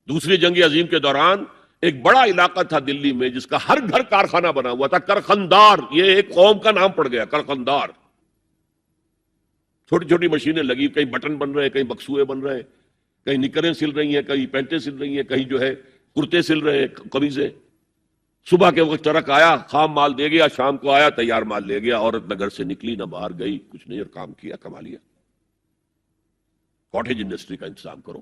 دوسری جنگ عظیم کے دوران ایک بڑا علاقہ تھا دلی میں جس کا ہر گھر کارخانہ بنا ہوا تھا، کرخندار، یہ ایک قوم کا نام پڑ گیا، کرخندار۔ چھوٹی چھوٹی مشینیں لگی، کہیں بٹن بن رہے ہیں، کہیں بکسوئے بن رہے ہیں، کہیں نکریں سل رہی ہیں، کہیں پینٹیں سل رہی ہیں، کہیں جو ہے کرتے سل رہے ہیں، قمیضیں۔ صبح کے وقت ٹرک آیا، خام مال دے گیا، شام کو آیا، تیار مال لے گیا۔ عورت نہ گھر سے نکلی نہ باہر گئی، کچھ نہیں، اور کام کیا، کما لیا۔ کاٹیج انڈسٹری کا انتظام کرو۔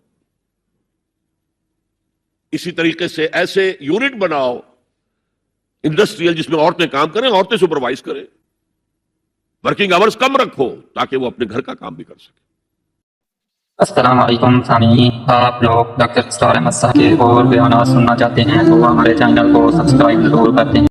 اسی طریقے سے ایسے یونٹ بناؤ انڈسٹریل جس میں عورتیں کام کریں، عورتیں سپروائز کریں، ورکنگ آورز کم رکھو تاکہ وہ اپنے گھر کا کام بھی کر سکیں۔ السلام علیکم سامعین، آپ لوگ ڈاکٹر اسرار احمد صاحب کے اور بیانات سننا چاہتے ہیں تو ہمارے چینل کو سبسکرائب ضرور کرتے ہیں۔